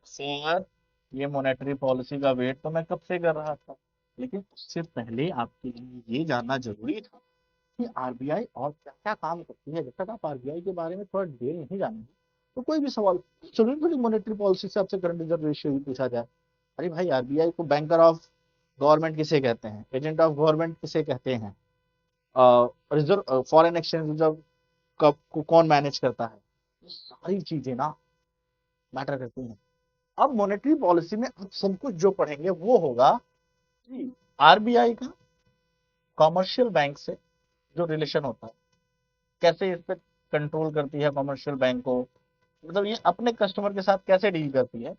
सर, ये मॉनेटरी पॉलिसी का वेट तो मैं कब से कर रहा था, लेकिन उससे पहले आपके लिए ये जानना जरूरी था कि आरबीआई और क्या क्या काम करती है। जब तक आप आरबीआई के बारे में थोड़ा डिटेल नहीं जानेंगे, तो कोई भी सवाल, जरूरी थोड़ी मॉनेटरी पॉलिसी से आपसे करंट रिजर्व रेशियो भी पूछा जाए। अरे भाई, आरबीआई को बैंकर ऑफ गवर्नमेंट किसे कहते हैं, एजेंट ऑफ गवर्नमेंट किसे कहते हैं, रिजर्व फॉरेन एक्सचेंज रिजर्व कब को कौन मैनेज करता है, ये सारी चीजें ना मैटर करती हैं। अब मॉनेटरी पॉलिसी में आप सब कुछ जो पढ़ेंगे वो होगा कि आरबीआई का कॉमर्शियल बैंक से जो रिलेशन होता है, कैसे इस पे कंट्रोल करती है कॉमर्शियल बैंक को, मतलब ये अपने कस्टमर के साथ कैसे डील करती है,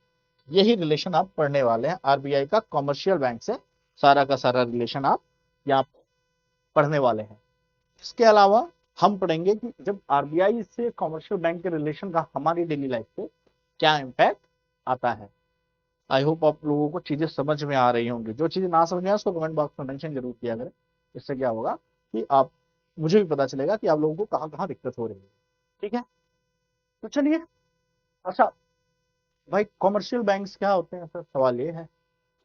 यही रिलेशन आप पढ़ने वाले हैं। आरबीआई का कॉमर्शियल बैंक से सारा का सारा रिलेशन आप यहाँ पढ़ने वाले हैं। इसके अलावा हम पढ़ेंगे कि जब आरबीआई से कॉमर्शियल बैंक के रिलेशन का हमारी डेली लाइफ पे क्या इम्पैक्ट आता है। आई होप आप लोगों को चीजें समझ में आ रही होंगी। जो चीजें ना समझ में आए उसको कमेंट बॉक्स में मेंशन जरूर किया करें। इससे क्या होगा कि आप, मुझे भी पता चलेगा कि आप लोगों को कहाँ कहाँ दिक्कत हो रही है, ठीक है। तो चलिए, अच्छा भाई कॉमर्शियल बैंक्स क्या होते हैं सर, सवाल ये है।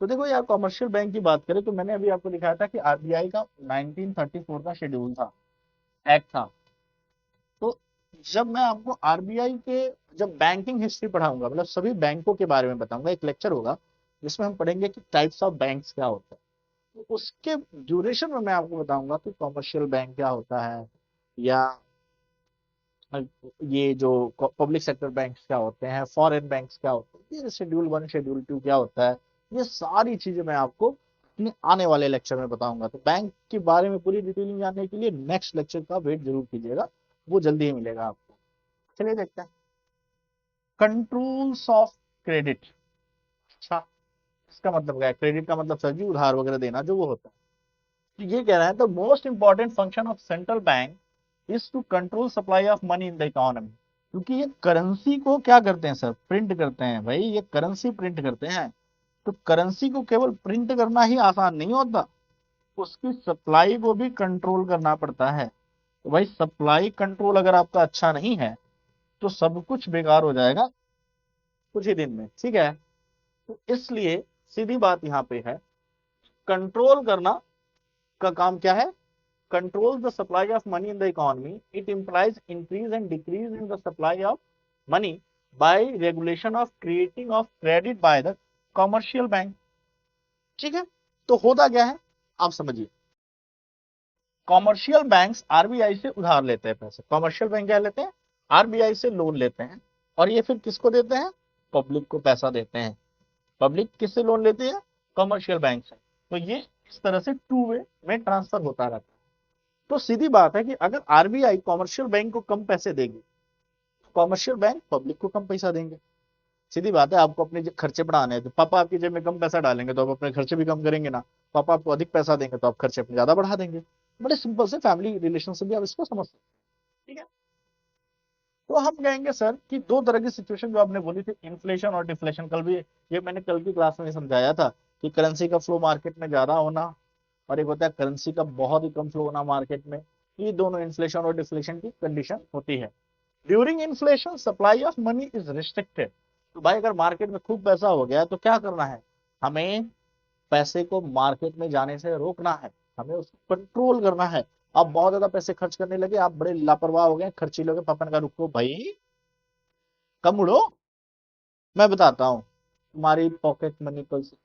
तो देखो यार, कॉमर्शियल बैंक की बात करें तो मैंने अभी आपको दिखाया था कि आरबीआई का 1934 का शेड्यूल था, एक्ट था। तो जब मैं आपको आरबीआई के, जब बैंकिंग हिस्ट्री पढ़ाऊंगा, मतलब सभी बैंकों के बारे में बताऊंगा, एक लेक्चर होगा जिसमें हम पढ़ेंगे कि टाइप्स ऑफ बैंक्स क्या होते हैं, तो उसके ड्यूरेशन में मैं आपको बताऊंगा कि कॉमर्शियल बैंक क्या होता है, या ये जो पब्लिक सेक्टर बैंक्स क्या होते हैं, फॉरेन बैंक्स क्या होते हैं, ये शेड्यूल 1 शेड्यूल 2 क्या होता है, ये सारी चीजें मैं आपको अपने आने वाले लेक्चर में बताऊंगा। तो बैंक के बारे में पूरी डिटेलिंग जानने के लिए नेक्स्ट लेक्चर का वेट जरूर कीजिएगा, वो जल्दी ही मिलेगा आपको। चलिए देखते हैं, कंट्रोल्स ऑफ क्रेडिट। अच्छा, इसका मतलब क्या है? क्रेडिट का मतलब सर जी उधार वगैरह देना जो वो होता है। तो ये कह रहा है the most important function of central bank is to control supply of money in the economy. क्योंकि ये करेंसी को क्या करते हैं सर, प्रिंट करते हैं भाई, ये करेंसी प्रिंट करते हैं। तो करेंसी को केवल प्रिंट करना ही आसान नहीं होता, उसकी सप्लाई को भी कंट्रोल करना पड़ता है। तो भाई सप्लाई कंट्रोल अगर आपका अच्छा नहीं है, तो सब कुछ बेकार हो जाएगा कुछ ही दिन में, ठीक है। तो इसलिए सीधी बात यहाँ पे है, कंट्रोल करना का काम क्या है? Control the supply of money in the economy, it implies increase and decrease in the supply of money by regulation of creating of credit by the commercial bank. ठीक है, तो होता क्या है आप समझिए। कॉमर्शियल बैंक्स आरबीआई से उधार लेते हैं पैसे। कॉमर्शियल बैंक क्या लेते हैं? आरबीआई से लोन लेते हैं, और ये फिर किसको देते हैं? पब्लिक को पैसा देते हैं। पब्लिक किससे लोन लेती है? कॉमर्शियल बैंक से। तो ये इस तरह से टू वे में ट्रांसफर होता रहता है। तो सीधी बात है कि अगर आरबीआई कॉमर्शियल बैंक को कम पैसे देगी, कॉमर्शियल बैंक पब्लिक को कम पैसा देंगे। सीधी बात है, आपको अपने खर्चे बढ़ाने हैं तो पापा आपकी जेब में कम पैसा डालेंगे तो आप अपने खर्चे भी कम करेंगे ना। पापा आपको अधिक पैसा देंगे तो आप खर्चे अपने ज्यादा बढ़ा देंगे। बड़े सिंपल से फैमिली रिलेशन से भी आप इसको समझ सकते हैं। ठीक है, तो हम कहेंगे सर कि दो तरह की सिचुएशन जो आपने बोली थी, इन्फ्लेशन और डिफ्लेशन, कल भी ये मैंने कल की क्लास में समझाया था कि करेंसी का फ्लो मार्केट में ज्यादा होना और एक होता है करेंसी का बहुत ही कम फ्लो होना मार्केट में। ये दोनों इन्फ्लेशन और डिफ्लेशन की कंडीशन होती है। During inflation supply of money is restricted. तो भाई अगर मार्केट में खूब पैसा हो गया तो क्या करना है? हमें पैसे को मार्केट में जाने से रोकना है, हमें उसको कंट्रोल करना है। आप बहुत ज्यादा पैसे खर्च करने लगे, आप बड़े लापरवाह हो गए, खर्चीले हो गए, पापा ने कहा रुको भाई कम उड़ो, मैं बताता हूँ तुम्हारी पॉकेट मनी कल से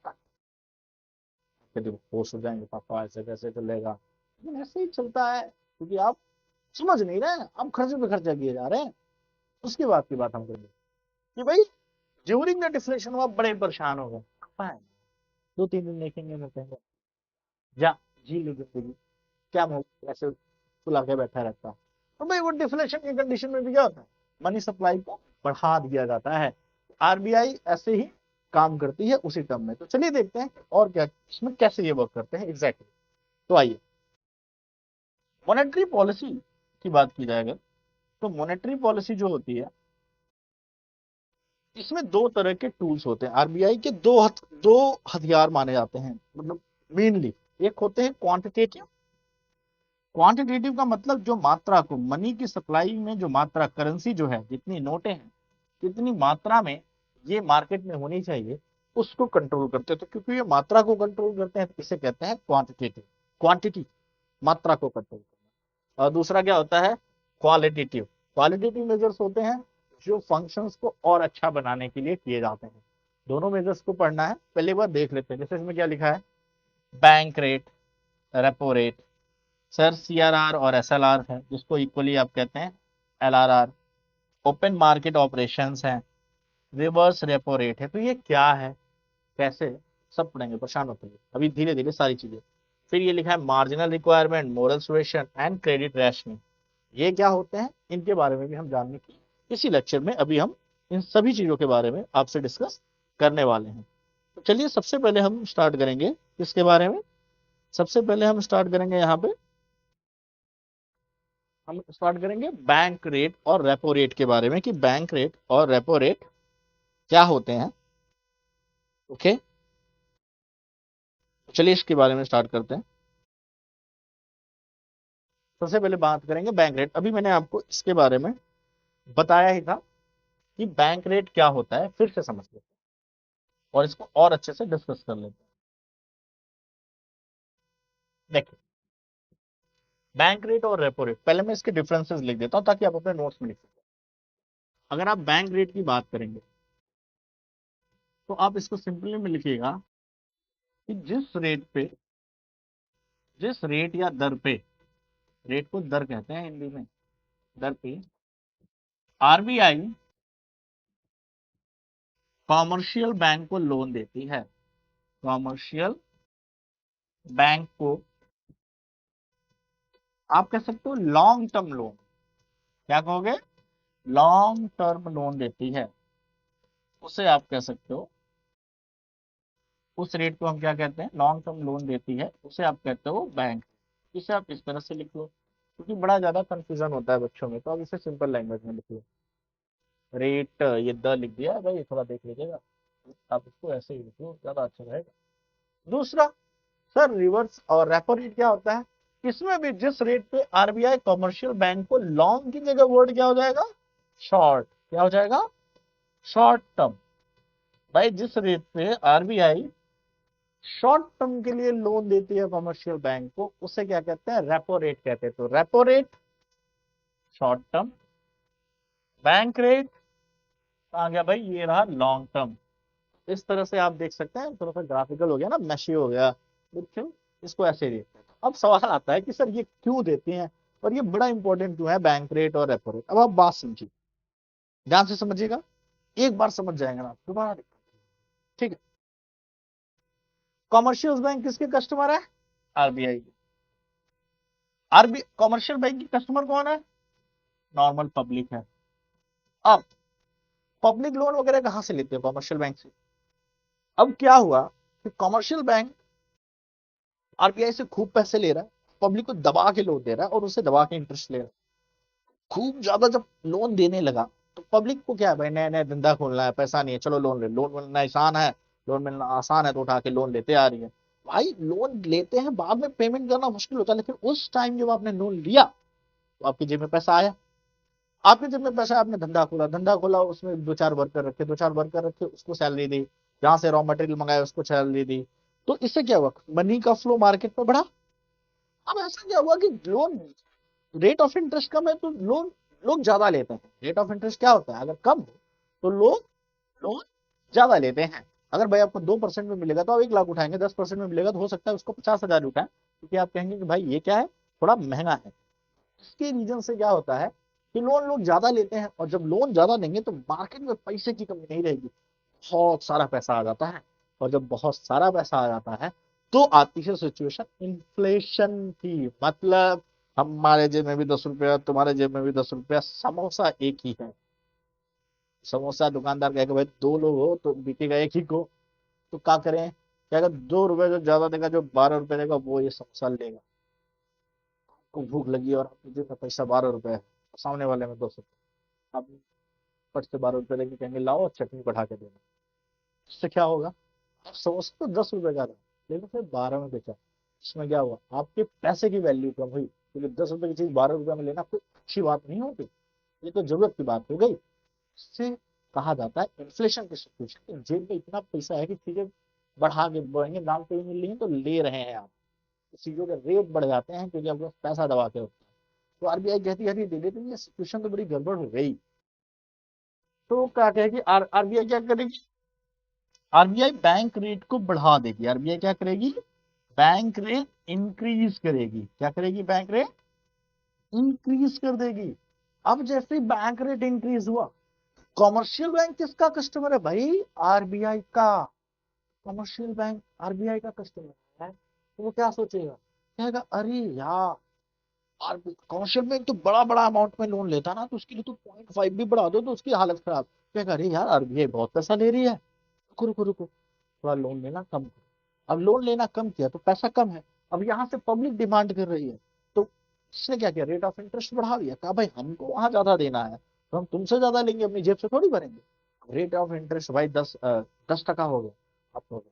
होश हो जाएंगे, पापा ऐसे कैसे चलेगा। लेकिन ऐसे ही चलता है क्योंकि आप समझ नहीं रहे, आप खर्चे पे खर्चा किए जा रहे हैं। उसके बाद की बात हम करेंगे कि भाई ड्यूरिंग द डिफ्लेशन आप बड़े परेशान हो गए, पापा है 2-3 दिन देखेंगे, मैं कहेंगे जा जी लो जिंदगी, क्या मैं ऐसे सुला के बैठा रहता है। तो भाई वो डिफ्लेशन की कंडीशन में भी क्या होता है? मनी सप्लाई को बढ़ा दिया जाता है। आरबीआई ऐसे ही काम करती है उसी टर्म में। तो चलिए देखते हैं और क्या इसमें कैसे ये वर्क करते हैं एग्जैक्टली। तो आइए, मॉनेटरी पॉलिसी की बात की जाए अगर, तो मॉनेटरी पॉलिसी जो होती है इसमें दो तरह के टूल्स होते हैं। आरबीआई के दो हथियार माने जाते हैं, मतलब मेनली। एक होते हैं क्वांटिटेटिव। क्वांटिटेटिव का मतलब जो मात्रा को, मनी की सप्लाई में जो मात्रा, करेंसी जो है, जितनी नोटें हैं कितनी मात्रा में ये मार्केट में होनी चाहिए, उसको कंट्रोल करते हैं। तो क्योंकि ये मात्रा को कंट्रोल करते हैं तो इसे कहते हैं क्वांटिटेटिव। क्वांटिटी, मात्रा को कंट्रोल करना। और दूसरा क्या होता है? क्वालिटेटिव। क्वालिटेटिव मेजर्स होते हैं जो फंक्शंस को और अच्छा बनाने के लिए किए जाते हैं। दोनों मेजर्स को पढ़ना है, पहले बार देख लेते हैं। जैसे इसमें क्या लिखा है? Bank rate, repo rate, sir CRR और एसएलआर है जिसको इक्वली आप कहते हैं एलआरआर, ओपन मार्केट ऑपरेशंस हैं, रिवर्स रेपो रेट है। तो ये क्या है, कैसे, सब पढ़ेंगे, परेशान होते हैं अभी धीरे धीरे सारी चीजें। फिर ये लिखा है marginal requirement, moral suasion and credit rationing. ये क्या होते हैं, इनके बारे में भी हम जानने की इसी लेक्चर में अभी हम इन सभी चीजों के बारे में आपसे डिस्कस करने वाले हैं। तो चलिए सबसे पहले हम स्टार्ट करेंगे इसके बारे में। सबसे पहले हम स्टार्ट करेंगे यहाँ पे, हम स्टार्ट करेंगे बैंक रेट और रेपो रेट के बारे में कि बैंक रेट और रेपो रेट क्या होते हैं। ओके, चलिए इसके बारे में स्टार्ट करते हैं। सबसे पहले बात करेंगे बैंक रेट। अभी मैंने आपको इसके बारे में बताया ही था कि बैंक रेट क्या होता है, फिर से समझ लेते हैं और इसको और अच्छे से डिस्कस कर लेते हैं। देखिए, बैंक रेट और रेपो रेट, पहले मैं इसके डिफरेंसेस लिख देता हूं ताकि आप अपने नोट्स में लिख सकें। अगर आप बैंक रेट की बात करेंगे तो आप इसको सिंपली में लिखिएगा कि जिस रेट या दर पे, रेट को दर कहते हैं हिंदी में, दर पे आरबीआई कॉमर्शियल बैंक को लोन देती है, कॉमर्शियल बैंक को आप कह सकते हो लॉन्ग टर्म लोन, क्या कहोगे? लॉन्ग टर्म लोन देती है, उसे आप कह सकते हो, उस रेट को हम क्या कहते हैं? लॉन्ग टर्म लोन देती है, उसे आप कहते हो बैंक। इसे आप इस तरह से लिख लो क्योंकि बड़ा ज्यादा कंफ्यूजन होता है बच्चों में, तो आप इसे सिंपल लैंग्वेज में लिख लो। रेट ये द लिख दिया है भाई, थोड़ा देख लीजिएगा, आप इसको ऐसे ही लिख लो, ज्यादा अच्छा रहेगा। दूसरा, सर रिवर्स और रेपो रेट क्या होता है? इसमें भी जिस रेट पे आरबीआई कमर्शियल बैंक को लॉन्ग की जगह वर्ड क्या हो जाएगा? शॉर्ट। क्या हो जाएगा? Short term. भाई जिस रेट पे आरबीआई शॉर्ट टर्म के लिए लोन देती है कॉमर्शियल बैंक को, उसे क्या कहते हैं, रेपो रेट कहते हैं। तो repo rate short term, bank rate आ गया भाई, ये रहा लॉन्ग टर्म। इस तरह से आप देख सकते हैं, थोड़ा सा ग्राफिकल हो गया ना, मैशी हो गया, देखिए इसको ऐसे देखते हैं। अब सवाल आता है कि सर ये क्यों देते हैं और ये बड़ा इंपॉर्टेंट क्यों है बैंक रेट और रेपो रेट। अब आप बात समझिए, ध्यान से समझिएगा, एक बार समझ जाएंगे ना दोबारा दिक्कत नहीं। ठीक है, कॉमर्शियल बैंक किसके कस्टमर है, आरबीआई के। आरबी कॉमर्शियल बैंक की कस्टमर कौन है, नॉर्मल पब्लिक है। अब पब्लिक लोन वगैरह कहां से लेते हैं, कॉमर्शियल बैंक से। अब क्या हुआ कि कॉमर्शियल बैंक आरबीआई से खूब पैसे ले रहा है, पब्लिक को दबा के लोन दे रहा है और उससे दबा के इंटरेस्ट ले रहा है। खूब ज्यादा जब लोन देने लगा तो पब्लिक को क्या है भाई, नया नया धंधा खोलना है, पैसा नहीं है, चलो लोन ले, लोन मिलना आसान है, लोन मिलना आसान है तो उठा के लोन लेते आ रही है। भाई लोन लेते हैं, बाद में पेमेंट करना मुश्किल होता है, लेकिन उस टाइम जब आपने लोन लिया तो आपकी जेब में पैसा आया। आपके जेब में पैसा, आपने धंधा खोला, धंधा खोला, उसमें दो चार वर्कर रखे, दो चार वर्कर रखे, उसको सैलरी दी, जहां से रॉ मटेरियल मंगाया उसको सैलरी दी। तो इससे क्या हुआ, मनी का फ्लो मार्केट में बढ़ा। अब ऐसा क्या हुआ कि लोन, रेट ऑफ इंटरेस्ट कम है तो लोन लोग ज्यादा लेते हैं। रेट ऑफ इंटरेस्ट क्या होता है, अगर कम हो तो लोग लोन ज्यादा लेते हैं। अगर भाई आपको 2% में मिलेगा तो आप 1 लाख उठाएंगे, 10% में मिलेगा तो हो सकता है उसको 50,000 उठाएं, क्योंकि आप कहेंगे कि भाई ये क्या है, थोड़ा महंगा है। इसके रीजन से क्या होता है कि लोन लोग ज्यादा लेते हैं, और जब लोन ज्यादा लेंगे तो मार्केट में पैसे की कमी नहीं रहेगी, बहुत सारा पैसा आ जाता है। और जब बहुत सारा पैसा आ जाता है तो आती है सिचुएशन इन्फ्लेशन की। मतलब हमारे जेब में भी 10 रुपया, तुम्हारे जेब में भी 10 रुपया, समोसा एक ही है। समोसा दुकानदार कहेगा भाई 2 लोग हो तो बिकेगा एक ही को, तो क्या करें, कहेगा 2 रुपए जो ज्यादा देगा, जो 12 रुपए देगा वो ये समोसा लेगा। को भूख लगी और आपके जेब में पैसा 12 रुपए है, सामने वाले में 200, आप फट से 12 रुपए लेके कहेंगे लाओ चटनी बढ़ा के देना। इससे क्या होगा, आप समोसा तो 10 रुपए का था लेकिन फिर 12 में बेचा। इसमें क्या हुआ, आपके पैसे की वैल्यू कम हुई, क्योंकि 10 रुपए की चीज 12 रुपए में लेना कोई अच्छी बात नहीं होती, ये तो जरूरत की बात हो गई। इससे कहा जाता है इन्फ्लेशन की सिचुएशन, जेब में इतना पैसा है कि चीजें बढ़ा के बढ़ेंगे, दाम पे मिल रही है तो ले रहे हैं आप, चीजों के रेट बढ़ जाते हैं क्योंकि आपके पास पैसा दबा के होता है। तो आरबीआई कहती है अरे दे देते, ये सिचुएशन तो बड़ी गड़बड़ हो गई। तो क्या कहेगी, आरबीआई क्या करेगी, आरबीआई बैंक रेट को बढ़ा देगी। आरबीआई क्या करेगी, बैंक रेट इंक्रीज करेगी। क्या करेगी, बैंक रेट इंक्रीज कर देगी। अब जैसे बैंक रेट इंक्रीज हुआ, कॉमर्शियल बैंक किसका कस्टमर है भाई, आरबीआई का। कॉमर्शियल बैंक आरबीआई का कस्टमर है, तो वो क्या सोचेगा, कहेगा अरे यार, कॉमर्शियल बैंक तो बड़ा बड़ा अमाउंट में लोन लेता ना, तो उसके लिए तो 0.5 भी बढ़ा दो तो उसकी हालत खराब। कहेगा अरे यार आरबीआई बहुत पैसा ले रही है, रुको रुको रुको, थोड़ा लोन लेना कम करो। अब लोन लेना कम किया तो पैसा कम है, अब यहाँ से पब्लिक डिमांड कर रही है, तो इसने क्या किया, रेट ऑफ इंटरेस्ट बढ़ा दिया। कहा भाई हमको वहां ज्यादा देना है तो हम तुमसे ज्यादा लेंगे, अपनी जेब से थोड़ी भरेंगे। रेट ऑफ इंटरेस्ट भाई 10% हो गया, आप तो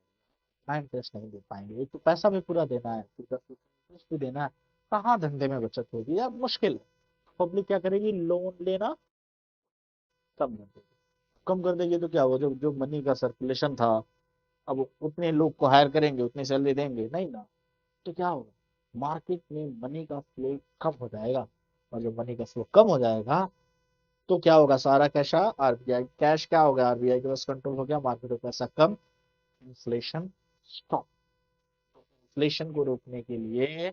ना इंटरेस्ट नहीं दे पाएंगे, एक तो पैसा भी पूरा देना है, फिर 10% इंटरेस्ट भी देना है, कहाँ धंधे में बचत होगी यार, मुश्किल है। पब्लिक क्या करेगी, लोन लेना कम कर देगी। कम कर देगी तो क्या होगा, जो जो मनी का सर्कुलेशन था, अब उतने लोग को हायर करेंगे, उतनी सैलरी देंगे नहीं ना, तो क्या होगा, मार्केट में मनी का फ्लो कम हो जाएगा। और जब मनी का फ्लो कम हो जाएगा तो क्या होगा, सारा कैश आरबीआई, कैश क्या होगा, आरबीआई के पास कंट्रोल हो गया, मार्केट में पैसा कम, इन्फ्लेशन स्टॉप। इन्फ्लेशन को रोकने के लिए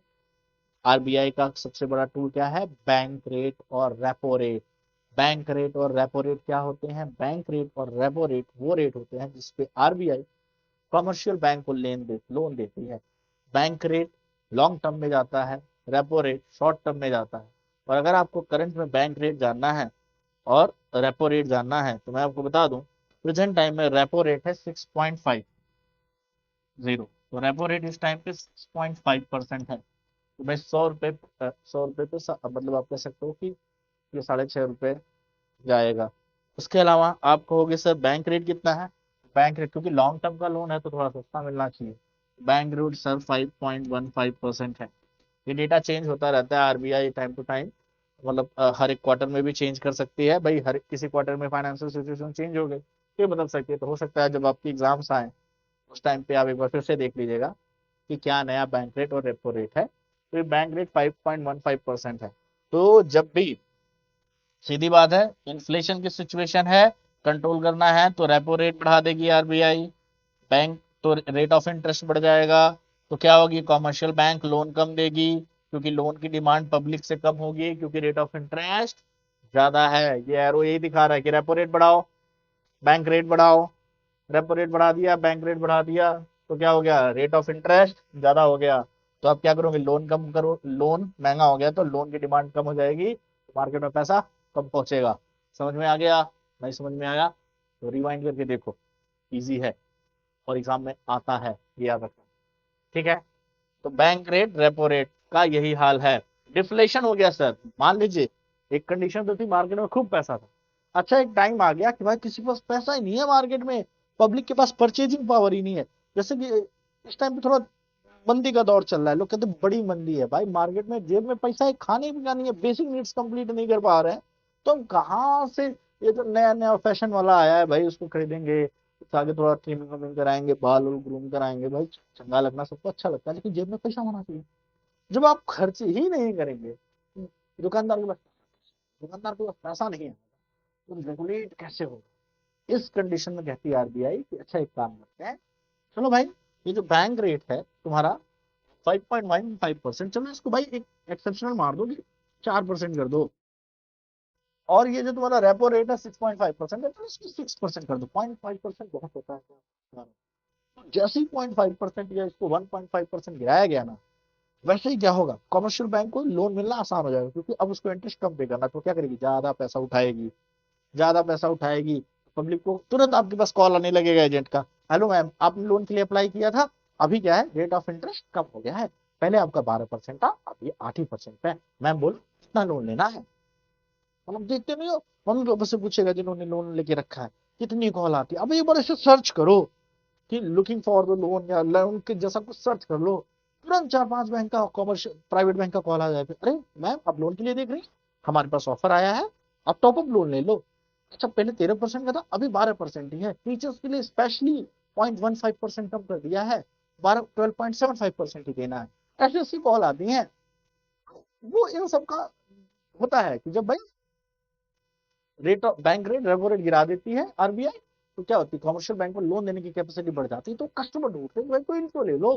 आरबीआई का सबसे बड़ा टूल क्या है, बैंक रेट और रेपो रेट। बैंक रेट और रेपो रेट क्या होते हैं, बैंक रेट और रेपो रेट वो रेट होते हैं जिसपे आरबीआई कॉमर्शियल बैंक को लोन देती है। बैंक रेट लॉन्ग टर्म में जाता है, रेपो रेट शॉर्ट टर्म में जाता है। और अगर आपको करंट में बैंक रेट जानना है और रेपो रेट जानना है तो मैं आपको बता दूं, प्रेजेंट टाइम में रेपो रेट है 6.50, तो रेपो रेट इस टाइम पे 6.5% है। तो भाई 100 रुपये, 100 रुपये पे मतलब आप कह सकते हो कि ये 6.5 रुपये जाएगा। उसके अलावा आप कहोगे सर बैंक रेट कितना है, बैंक रेट क्योंकि लॉन्ग टर्म का लोन है तो थोड़ा सस्ता मिलना चाहिए, बैंक रेट सर 5.15% है। ये डेटा चेंज होता रहता है, आरबीआई टाइम टू टाइम, मतलब हर एक क्वार्टर में भी चेंज कर सकती है भाई, हर किसी क्वार्टर में फाइनेंशियल सिचुएशन चेंज हो गई, ये बदल सकती है। तो हो सकता है जब आपकी एग्जाम्स आए उस टाइम पे आप एक बार फिर से देख लीजिएगा कि क्या नया बैंक रेट और रेपो रेट है। तो ये बैंक रेट 5.15% है। तो जब भी, सीधी बात है, इन्फ्लेशन की सिचुएशन है, कंट्रोल करना है तो रेपो रेट बढ़ा देगी आरबीआई, बैंक तो रेट ऑफ इंटरेस्ट बढ़ जाएगा। तो क्या होगी, कॉमर्शियल बैंक लोन कम देगी क्योंकि लोन की डिमांड पब्लिक से कम होगी क्योंकि रेट ऑफ इंटरेस्ट ज्यादा है। ये एरो यही दिखा रहा है कि रेपो रेट बढ़ाओ, बैंक रेट बढ़ाओ। रेपो रेट बढ़ा दिया, बैंक रेट बढ़ा दिया, तो क्या हो गया, रेट ऑफ इंटरेस्ट ज्यादा हो गया। तो आप क्या करोगे, लोन कम करो, लोन महंगा हो गया तो लोन की डिमांड कम हो जाएगी, तो मार्केट में पैसा कम पहुंचेगा। समझ में आ गया? नहीं समझ में आया तो रिवाइंड करके देखो, इजी है और एग्जाम में आता है, ये याद रखना। ठीक है, तो बैंक रेट रेपो रेट का यही हाल है। डिफ्लेशन हो गया सर, मान लीजिए एक कंडीशन तो थी, मार्केट में खूब पैसा था। अच्छा एक टाइम आ गया कि भाई किसी के पास पैसा ही नहीं है मार्केट में, पब्लिक के पास परचेजिंग पावर ही नहीं है। जैसे कि इस टाइम पे थोड़ा मंदी का दौर चल रहा है, लोग कहते हैं बड़ी मंदी है, भाई मार्केट में जेब में पैसा है, खाने का नहीं है, बेसिक नीड्स कंप्लीट नहीं कर पा रहे हैं, तो हम कहाँ से ये जो नया नया फैशन वाला आया है भाई उसको खरीदेंगे, उससे आगे थोड़ा ट्रिमिंग वमिंग कराएंगे, बाल और ग्रूम कराएंगे, भाई चंगा लगना सबको अच्छा लगता है, लेकिन जेब में पैसा होना चाहिए। जब आप खर्च ही नहीं करेंगे, दुकानदार के पास दुकानदार के पास पैसा नहीं है, तो रेगुलेट कैसे होगा? इस कंडीशन में कहती है आरबीआई कि अच्छा एक काम करते हैं, चलो भाई ये जो बैंक रेट है तुम्हारा 5.15%, चलो इसको भाई एक एक्सेप्शनल मार दो कि 4% कर दो, और ये जो तुम्हारा रेपो रेट है 6.5% है, तो इसको 6% कर दो। 0.5% बहुत होता है क्या? तो जैसे ही 0.5% या इसको 1.5% गिराया गया ना, वैसे ही क्या होगा, कमर्शियल बैंक को लोन मिलना आसान हो जाएगा, क्योंकि अब उसको इंटरेस्ट कम पे करना, तो क्या करेगी, ज्यादा पैसा उठाएगी, ज्यादा पैसा उठाएगी। पब्लिक को तुरंत आपके पास कॉल आने लगेगा एजेंट का, हेलो मैम आपने लोन के लिए अप्लाई किया था, अभी क्या है रेट ऑफ इंटरेस्ट कम हो गया है, पहले आपका 12% था, अब ये 8% पे। मैम बोलो कितना लोन लेना है? मतलब देखते नहीं हो, मम्मी पापा से पूछेगा जिन्होंने लोन लेके रखा है, कितनी कॉल आती है, अब एक बार ऐसे सर्च करो कि लुकिंग फॉर द लोन या लोन के जैसा कुछ सर्च कर लो, तुरंत 4-5 बैंक का कॉमर्शियल प्राइवेट बैंक का कॉल आ जाएगा, अरे मैम आप लोन के लिए देख रही हैं, हमारे पास ऑफर आया है, आप टॉप अप लोन ले लो। अच्छा पहले 13% का था, अभी 12% ही है, टीचर्स के लिए स्पेशली 0.15% कम कर दिया है, 12.75% ही देना है। ऐसी ऐसी कॉल आती है। वो इन सब का होता है कि जब भाई rate of bank rate repo rate गिरा देती है आरबीआई, तो क्या होती है, कमर्शियल बैंक को लोन देने की कैपेसिटी बढ़ जाती है, तो कस्टमर ढूंढते हैं भाई कोई इनको ले लो,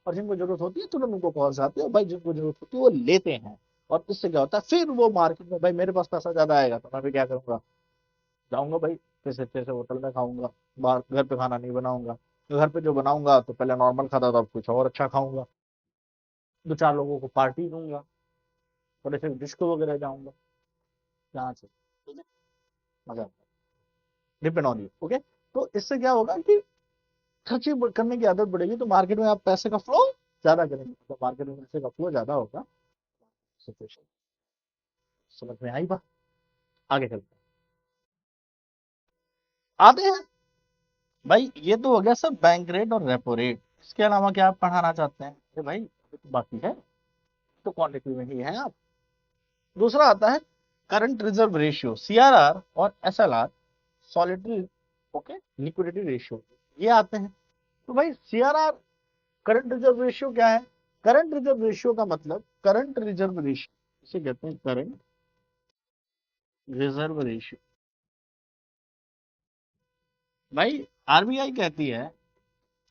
और जिनको जरूरत होती है तुरंत उनको कॉल आती है, भाई जिनको जरूरत होती है वो लेते हैं। और इससे क्या होता है, फिर वो मार्केट में, भाई मेरे पास पैसा ज्यादा आएगा तो मैं भी क्या करूंगा, जाऊंगा भाई कैसे अच्छे से होटल में खाऊंगा, बाहर घर पे खाना नहीं बनाऊंगा, तो घर पे जो बनाऊंगा तो पहले नॉर्मल खाता था, अब कुछ और अच्छा खाऊंगा, दो चार लोगों को पार्टी दूंगा, थोड़े से डिस्को वगैरह जाऊंगा, यहाँ से ठीक है, मजा आता है, डिपेंड ऑन यू। ओके, तो इससे क्या होगा कि खर्चे करने की आदत बढ़ेगी, तो मार्केट में आप पैसे का फ्लो ज्यादा करेंगे, तो मार्केट में पैसे का फ्लो ज्यादा होगा। सिचुएशन समझ में आई बात? आगे चलते हैं, आते हैं भाई, ये तो हो गया सब बैंक रेट और रेपो रेट। इसके अलावा क्या आप पढ़ाना चाहते हैं? अरे भाई अभी तो बाकी है, तो क्वांटिटी में ही है आप। दूसरा आता है करंट रिजर्व रेशियो, सीआरआर और एसएलआर, सॉलिडरी, ओके, लिक्विडिटी रेशियो, ये आते हैं। तो भाई सीआरआर, करंट रिजर्व रेशियो क्या है? करंट रिजर्व रेशियो का मतलब, करंट रिजर्व रेशियो इसे कहते हैं करंट रिजर्व रेशियो। भाई आरबीआई कहती है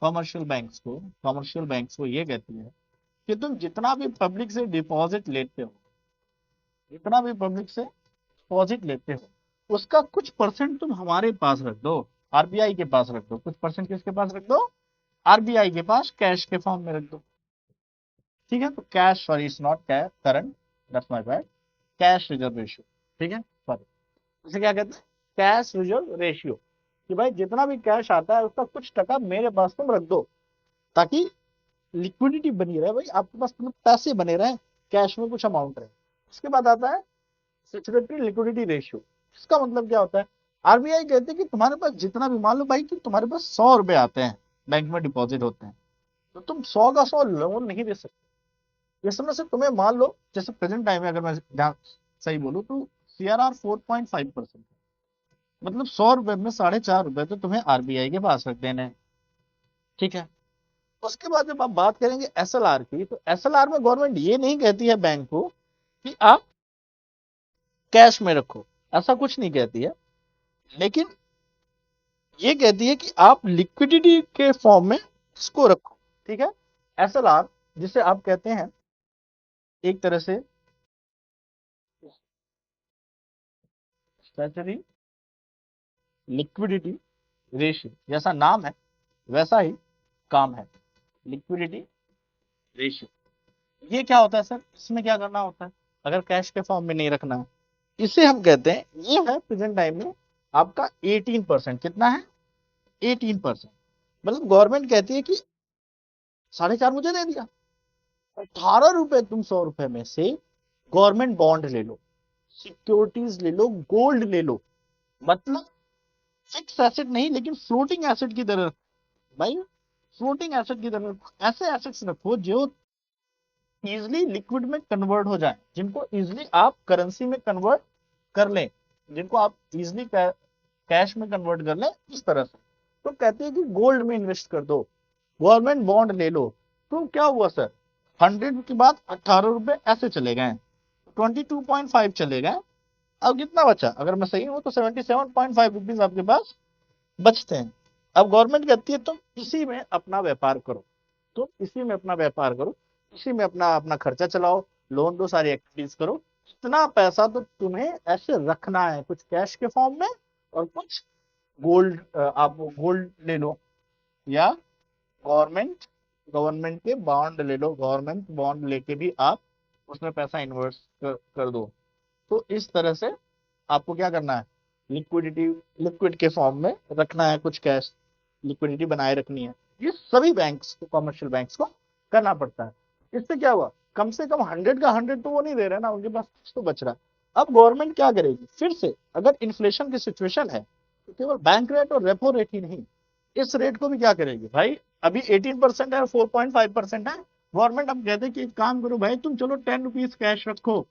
कमर्शियल बैंक्स को ये कहती है कि तुम जितना भी पब्लिक से डिपॉजिट लेते हो, जितना भी पब्लिक से डिपॉजिट लेते हो, उसका कुछ परसेंट तुम हमारे पास रख दो, आरबीआई के पास रख दो, कुछ परसेंट किसके पास रख दो, आरबीआई के पास कैश के फॉर्म में रख दो। ठीक है, तो cash, sorry it's not cash current, that's my bad, cash reserve ratio, ठीक है सॉरी, इसे क्या कहते हैं, कैश रिजर्व रेशियो, कि भाई जितना भी कैश आता है उसका कुछ टका मेरे पास तुम रख दो, ताकि लिक्विडिटी बनी रहे, भाई आपके पास मतलब पैसे बने रहे, कैश में कुछ अमाउंट रहे। उसके बाद आता है सेचुरेटरी लिक्विडिटी रेशियो। इसका मतलब क्या होता है, आरबीआई कहते हैं कि तुम्हारे पास जितना भी, मान लो भाई कि तुम्हारे पास 100 रुपए आते हैं, बैंक में डिपॉजिट होते हैं, तो तुम 100 का 100 लोन नहीं दे सकते। इस समय से तुम्हें मान लो, जैसे प्रेजेंट टाइम में अगर मैं ध्यान सही बोलूँ तो सीआरआर 4.5% है, मतलब 100 रुपए में 4.5 रुपए तो तुम्हें आरबीआई के पास रख देने हैं। ठीक है। उसके बाद जब आप बात करेंगे एसएलआर की, तो एसएलआर में गवर्नमेंट ये नहीं कहती है बैंक को कि आप कैश में रखो, ऐसा कुछ नहीं कहती है, लेकिन ये कहती है कि आप लिक्विडिटी के फॉर्म में इसको रखो। ठीक है। एसएलआर जिसे आप कहते हैं एक तरह से स्टैट्यूटरी लिक्विडिटी रेशियो, जैसा नाम है वैसा ही काम है, लिक्विडिटी रेशियो। ये क्या होता है सर, इसमें क्या करना होता है अगर कैश के फॉर्म में नहीं रखना है, इसे हम कहते हैं, ये है प्रेजेंट टाइम में आपका 18%। कितना है? 18%। मतलब गवर्नमेंट कहती है कि 4.5 मुझे दे दिया, 18 रुपए तुम 100 रुपए में से गवर्नमेंट बॉन्ड ले लो, सिक्योरिटीज ले लो, गोल्ड ले लो, मतलब फिक्स एसेट नहीं लेकिन फ्लोटिंग एसेट की तरह भाई, फ्लोटिंग एसेट की तरह ऐसे एसेट्स रखो जो इजिली लिक्विड में कन्वर्ट हो जाए, जिनको इजिली आप करेंसी में कन्वर्ट कर लें, जिनको आप इजिली कैश में कन्वर्ट कर लें, इस तरह से। तो कहते हैं कि गोल्ड में इन्वेस्ट कर दो, गवर्नमेंट बॉन्ड ले लो। तो क्या हुआ सर, 100 के बाद 18 रुपए ऐसे चले गए, 22.5 चले गए। अब कितना बचा, अगर मैं सही हूं तो 77.5 रुपीज आपके पास बचते हैं। अब गवर्नमेंट कहती है तुम इसी में अपना व्यापार करो, तुम इसी में अपना व्यापार करो, इसी में अपना अपना खर्चा चलाओ, लोन दो, सारी एक्टिविटीज करो। इतना पैसा तो तुम्हें ऐसे रखना है, कुछ कैश के फॉर्म में और कुछ गोल्ड, आप गोल्ड ले लो या गवर्नमेंट गवर्नमेंट के बॉन्ड ले लो, गवर्नमेंट बॉन्ड लेके भी आप उसमें पैसा इन्वेस्ट कर दो। तो इस तरह से आपको क्या करना है, लिक्विडिटी, लिक्विड के फॉर्म में रखना है कुछ कैश, लिक्विडिटी बनाए रखनी है। ये सभी बैंक्स को, कमर्शियल बैंक्स को करना पड़ता है। इससे क्या हुआ, कम से कम 100 का 100 तो वो नहीं दे रहे ना, उनके पास कुछ तो बच रहा है। अब गवर्नमेंट क्या करेगी फिर से, अगर इन्फ्लेशन की सिचुएशन है तो केवल बैंक रेट और रेपो रेट ही नहीं, इस रेट को भी क्या करेगी भाई, अभी 18% है और 4.5% है। गवर्नमेंट अब कहते हैं कि एक काम करो भाई, तुम चलो 10 रुपीज कैश रखो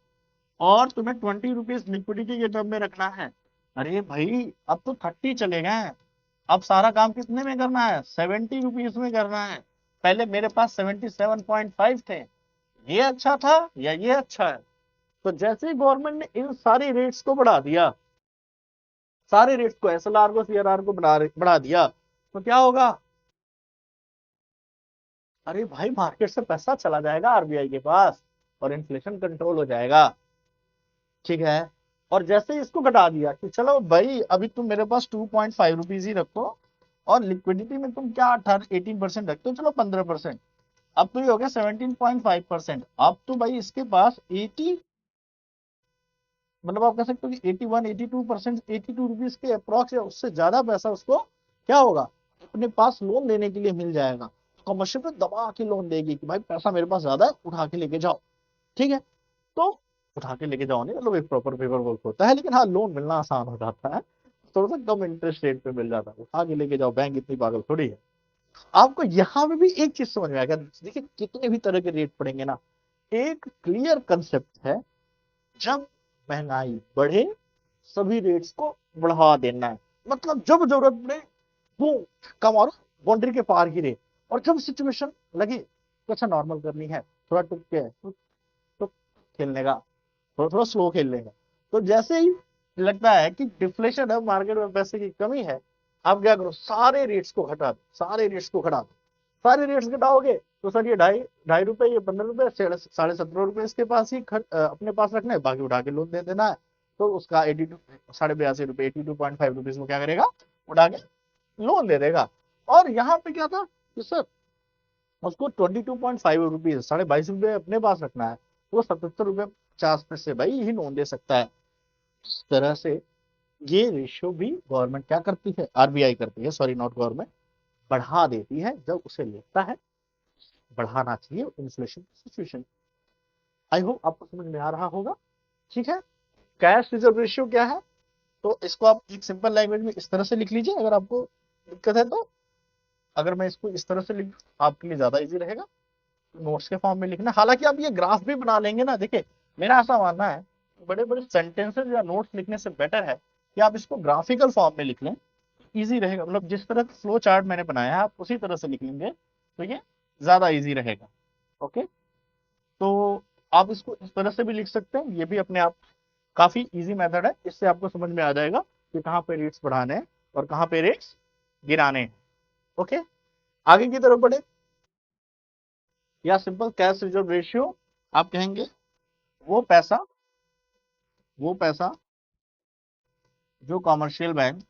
और तुम्हें 20 रुपीज लिक्विडिटी के टर्म में रखना है। अरे भाई अब तो 30 चले गए, अब सारा काम कितने में करना है, 70 रुपीज में करना है। पहले मेरे पास 77.5 थे, ये अच्छा था या ये अच्छा है? तो जैसे ही गवर्नमेंट ने इन सारी रेट्स को बढ़ा दिया, सारे रेट्स को, एसएलआर को, सीआरआर को बढ़ा दिया, तो क्या होगा, अरे भाई मार्केट से पैसा चला जाएगा आरबीआई के पास और इन्फ्लेशन कंट्रोल हो जाएगा। ठीक है। और जैसे ही इसको घटा दिया कि चलो भाई अभी तुम मेरे पास 2.5 रुपीज ही रखो और लिक्विडिटी में तुम क्या 18% रखते हो, चलो 15%, अब तो ये हो गया 17.5%। अब तो भाई इसके पास 80, मतलब आप कह सकते हो कि 81 82%, 82 रुपीज के अप्रॉक्स या उससे ज्यादा पैसा उसको क्या होगा, अपने पास लोन लेने के लिए मिल जाएगा। कमर्शियल पे दबा के लोन देगी कि भाई पैसा मेरे पास ज्यादा है, उठा के लेके जाओ। ठीक है। तो उठा के लेके जाओ नहीं, मतलब एक प्रॉपर पेपर वर्क होता है, लेकिन हाँ लोन मिलना आसान हो जाता है, थोड़ा सा कम इंटरेस्ट रेट पे मिल जाता है, उठा के लेके जाओ, बैंक इतनी पागल थोड़ी है। आपको यहाँ पे भी एक चीज समझ में आएगा, देखिए कितने भी तरह के रेट पड़ेंगे ना, एक क्लियर कंसेप्ट है, जब महंगाई बढ़े सभी रेट्स को बढ़ा देना है, मतलब जब जरूरत पड़े वो कमारो, बाउंड्री के पार गिरे, और जब सिचुएशन लगी तो अच्छा नॉर्मल करनी है, थोड़ा टुक के तो खेलने का, थोड़ा थोड़ा स्लो खेलने का। तो जैसे ही लगता है कि डिफ्लेशन है, मार्केट में पैसे की कमी है, आप क्या करो, सारे रेट्स को घटा दो, सारे रेट्स को घटा दो। सारे रेट्स घटाओगे तो सर ये ढाई ढाई रुपए, ये 15 रुपए, 17.5 रुपए इसके पास ही अपने पास रखना है, बाकी उठा के लोन दे देना है। तो उसका 82, 82.5 रुपए, 82.5 रुपीज में क्या करेगा, उठा के लोन दे देगा। और यहाँ पे क्या था कि सर उसको 22.5 रुपीज, 22.5 रुपए अपने पास रखना है, वो 77 रुपए 50 पैसे भाई ही लोन दे सकता है। इस तरह से ये रेशियो भी गवर्नमेंट क्या करती है, आरबीआई करती है, सॉरी नॉट गवर्नमेंट, बढ़ा देती है जब उसे लगता है बढ़ाना चाहिए इन्फ्लेशन सिचुएशन। आई होप आपको समझ में आ रहा होगा। ठीक है। कैश रिजर्व रेशियो क्या है, तो इसको आप एक सिंपल लैंग्वेज में इस तरह से लिख लीजिए, अगर आपको दिक्कत है तो। अगर मैं इसको इस तरह से लिख, आपके लिए ज्यादा इजी रहेगा नोट्स के फॉर्म में लिखना। हालांकि आप ये ग्राफ भी बना लेंगे ना, देखिए मेरा ऐसा मानना है बड़े बड़े सेंटेंसेस या नोट्स लिखने से बेटर है कि आप इसको ग्राफिकल फॉर्म में लिख लें, इजी रहेगा, मतलब जिस तरह फ्लो चार्ट मैंने बनाया है आप उसी तरह से लिख लेंगे तो ये ज्यादा इजी रहेगा। ओके, तो आप इसको इस तरह से भी लिख सकते हैं, ये भी अपने आप काफी इजी मेथड है, इससे आपको समझ में आ जाएगा कि कहाँ पे रेट्स बढ़ाने हैं और कहाँ पे रेट्स गिराने हैं। ओके, आगे की तरफ बढ़े, या सिंपल कैश रिजर्व रेशियो आप कहेंगे वो पैसा वो पैसा जो कॉमर्शियल बैंक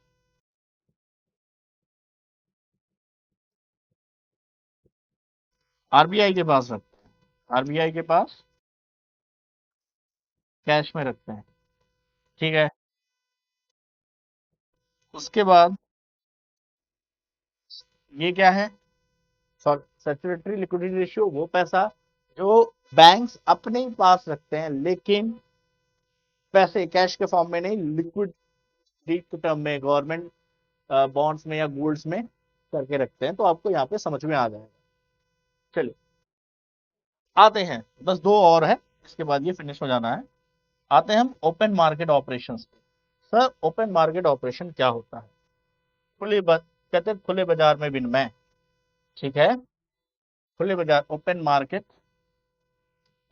आरबीआई के पास रखते हैं, आरबीआई के पास कैश में रखते हैं। ठीक है, उसके बाद ये क्या है, सैचुरेटरी लिक्विडिटी रेशियो वो पैसा जो बैंक्स अपने ही पास रखते हैं, लेकिन पैसे कैश के फॉर्म में नहीं, लिक्विड टर्म में, गवर्नमेंट बॉन्ड्स में या गोल्ड्स में करके रखते हैं। तो आपको यहाँ पे समझ में आ जाएगा। चलिए आते हैं, बस दो और है, इसके बाद ये फिनिश हो जाना है। आते हैं हम ओपन मार्केट ऑपरेशंस पे। सर ओपन मार्केट ऑपरेशन क्या होता है? कहते हैं खुले बाजार में विनिमय। ठीक है, खुले बाजार, ओपन मार्केट,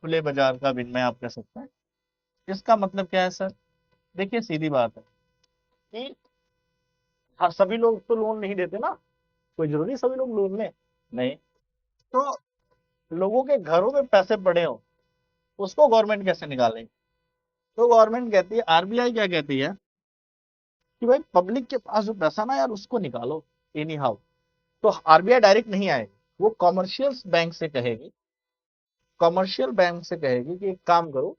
खुले बाजार का विनिमय आप कह सकते हैं। इसका मतलब क्या है सर? देखिए सीधी बात है कि हर सभी लोग तो लोन नहीं देते ना, कोई जरूरी सभी लोग लोन लें नहीं। तो लोगों के घरों में पैसे पड़े हो, उसको गवर्नमेंट कैसे निकालेगी? तो गवर्नमेंट कहती है, आरबीआई क्या कहती है कि भाई पब्लिक के पास जो पैसा ना यार उसको निकालो एनी हाउ। तो आरबीआई डायरेक्ट नहीं आएगी, वो कॉमर्शियल बैंक से कहेगी, कॉमर्शियल बैंक से कहेगी कि एक काम करो,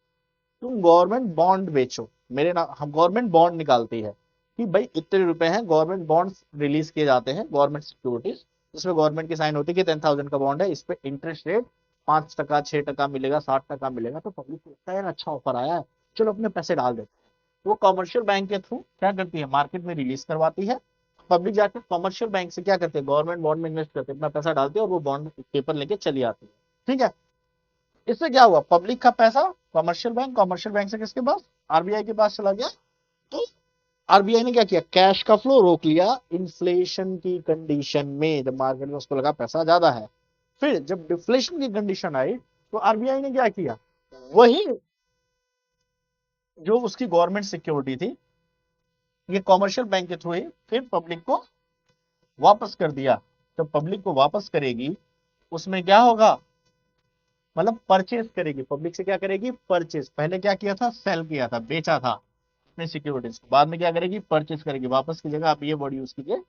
तुम गवर्नमेंट बॉन्ड बेचो मेरे नाम, हम गवर्नमेंट बॉन्ड निकालती है कि भाई इतने रुपए हैं, गवर्नमेंट बॉन्ड्स रिलीज किए जाते हैं, गवर्नमेंट सिक्योरिटीज, जिसमें गवर्नमेंट की साइन होती है कि 10,000 का बॉन्ड है, इस पे इंटरेस्ट रेट 5%, 6% मिलेगा, 60% मिलेगा। तो पब्लिक को लगता है यार अच्छा ऑफर आया है, चलो अपने पैसे डाल देते हैं। वो कॉमर्शियल बैंक के थ्रू क्या करती है, मार्केट में रिलीज करवाती है। पब्लिक जाकर कॉमर्शियल बैंक से क्या करते हैं, गवर्नमेंट बॉन्ड में इन्वेस्ट करते हैं, अपना पैसा डालते हैं और वो बॉन्ड पेपर लेके चली आती है। ठीक है, इससे क्या हुआ, पब्लिक का पैसा कॉमर्शियल बैंक से किसके पास, आरबीआई के पास चला गया। तो आरबीआई ने क्या किया, कैश का फ्लो रोक लिया इन्फ्लेशन की कंडीशन में, जब मार्केट में उसको लगा पैसा ज्यादा है। फिर जब डिफ्लेशन की कंडीशन आई तो आरबीआई ने क्या किया, वही जो उसकी गवर्नमेंट सिक्योरिटी थी, ये कॉमर्शियल बैंक के थ्रू ही फिर पब्लिक को वापस कर दिया। जब पब्लिक को वापस करेगी उसमें क्या होगा, मतलब परचेज करेगी, पब्लिक से क्या करेगी, परचेज। पहले क्या किया था, सेल किया था, बेचा था अपने सिक्योरिटीज को, बाद में क्या करेगी, परचेज करेगी। वापस की जगह आप ये वर्ड यूज कीजिए,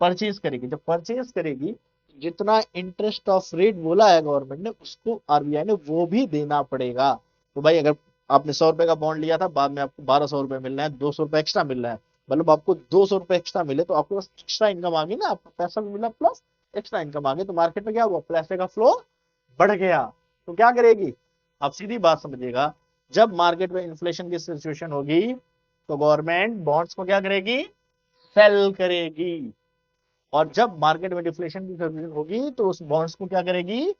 परचेज करेगी। जब परचेज करेगी, जितना इंटरेस्ट ऑफ रेट बोला है गवर्नमेंट ने, उसको आरबीआई ने वो भी देना पड़ेगा। तो भाई अगर आपने 100 रुपए का बॉन्ड लिया था, बाद में आपको 1200 रुपए मिल रहा है, 200 रुपए एक्स्ट्रा मिल रहा है, मतलब आपको 200 रुपए एक्स्ट्रा मिले, तो आपके पास एक्स्ट्रा इनकम आ गई ना, आपको पैसा भी मिला प्लस एक्स्ट्रा इनकम आ गई। तो मार्केट में क्या हुआ, पैसे का फ्लो बढ़ गया। तो क्या करेगी, आप सीधी बात समझिएगा, जब मार्केट में इन्फ्लेशन की सिचुएशन होगी तो गवर्नमेंट बॉन्ड्स को क्या करेगी, सेल करेगी। और जब मार्केट में डिफ्लेशन की सिचुएशन होगी तो उस बॉन्ड्स को क्या करेगी,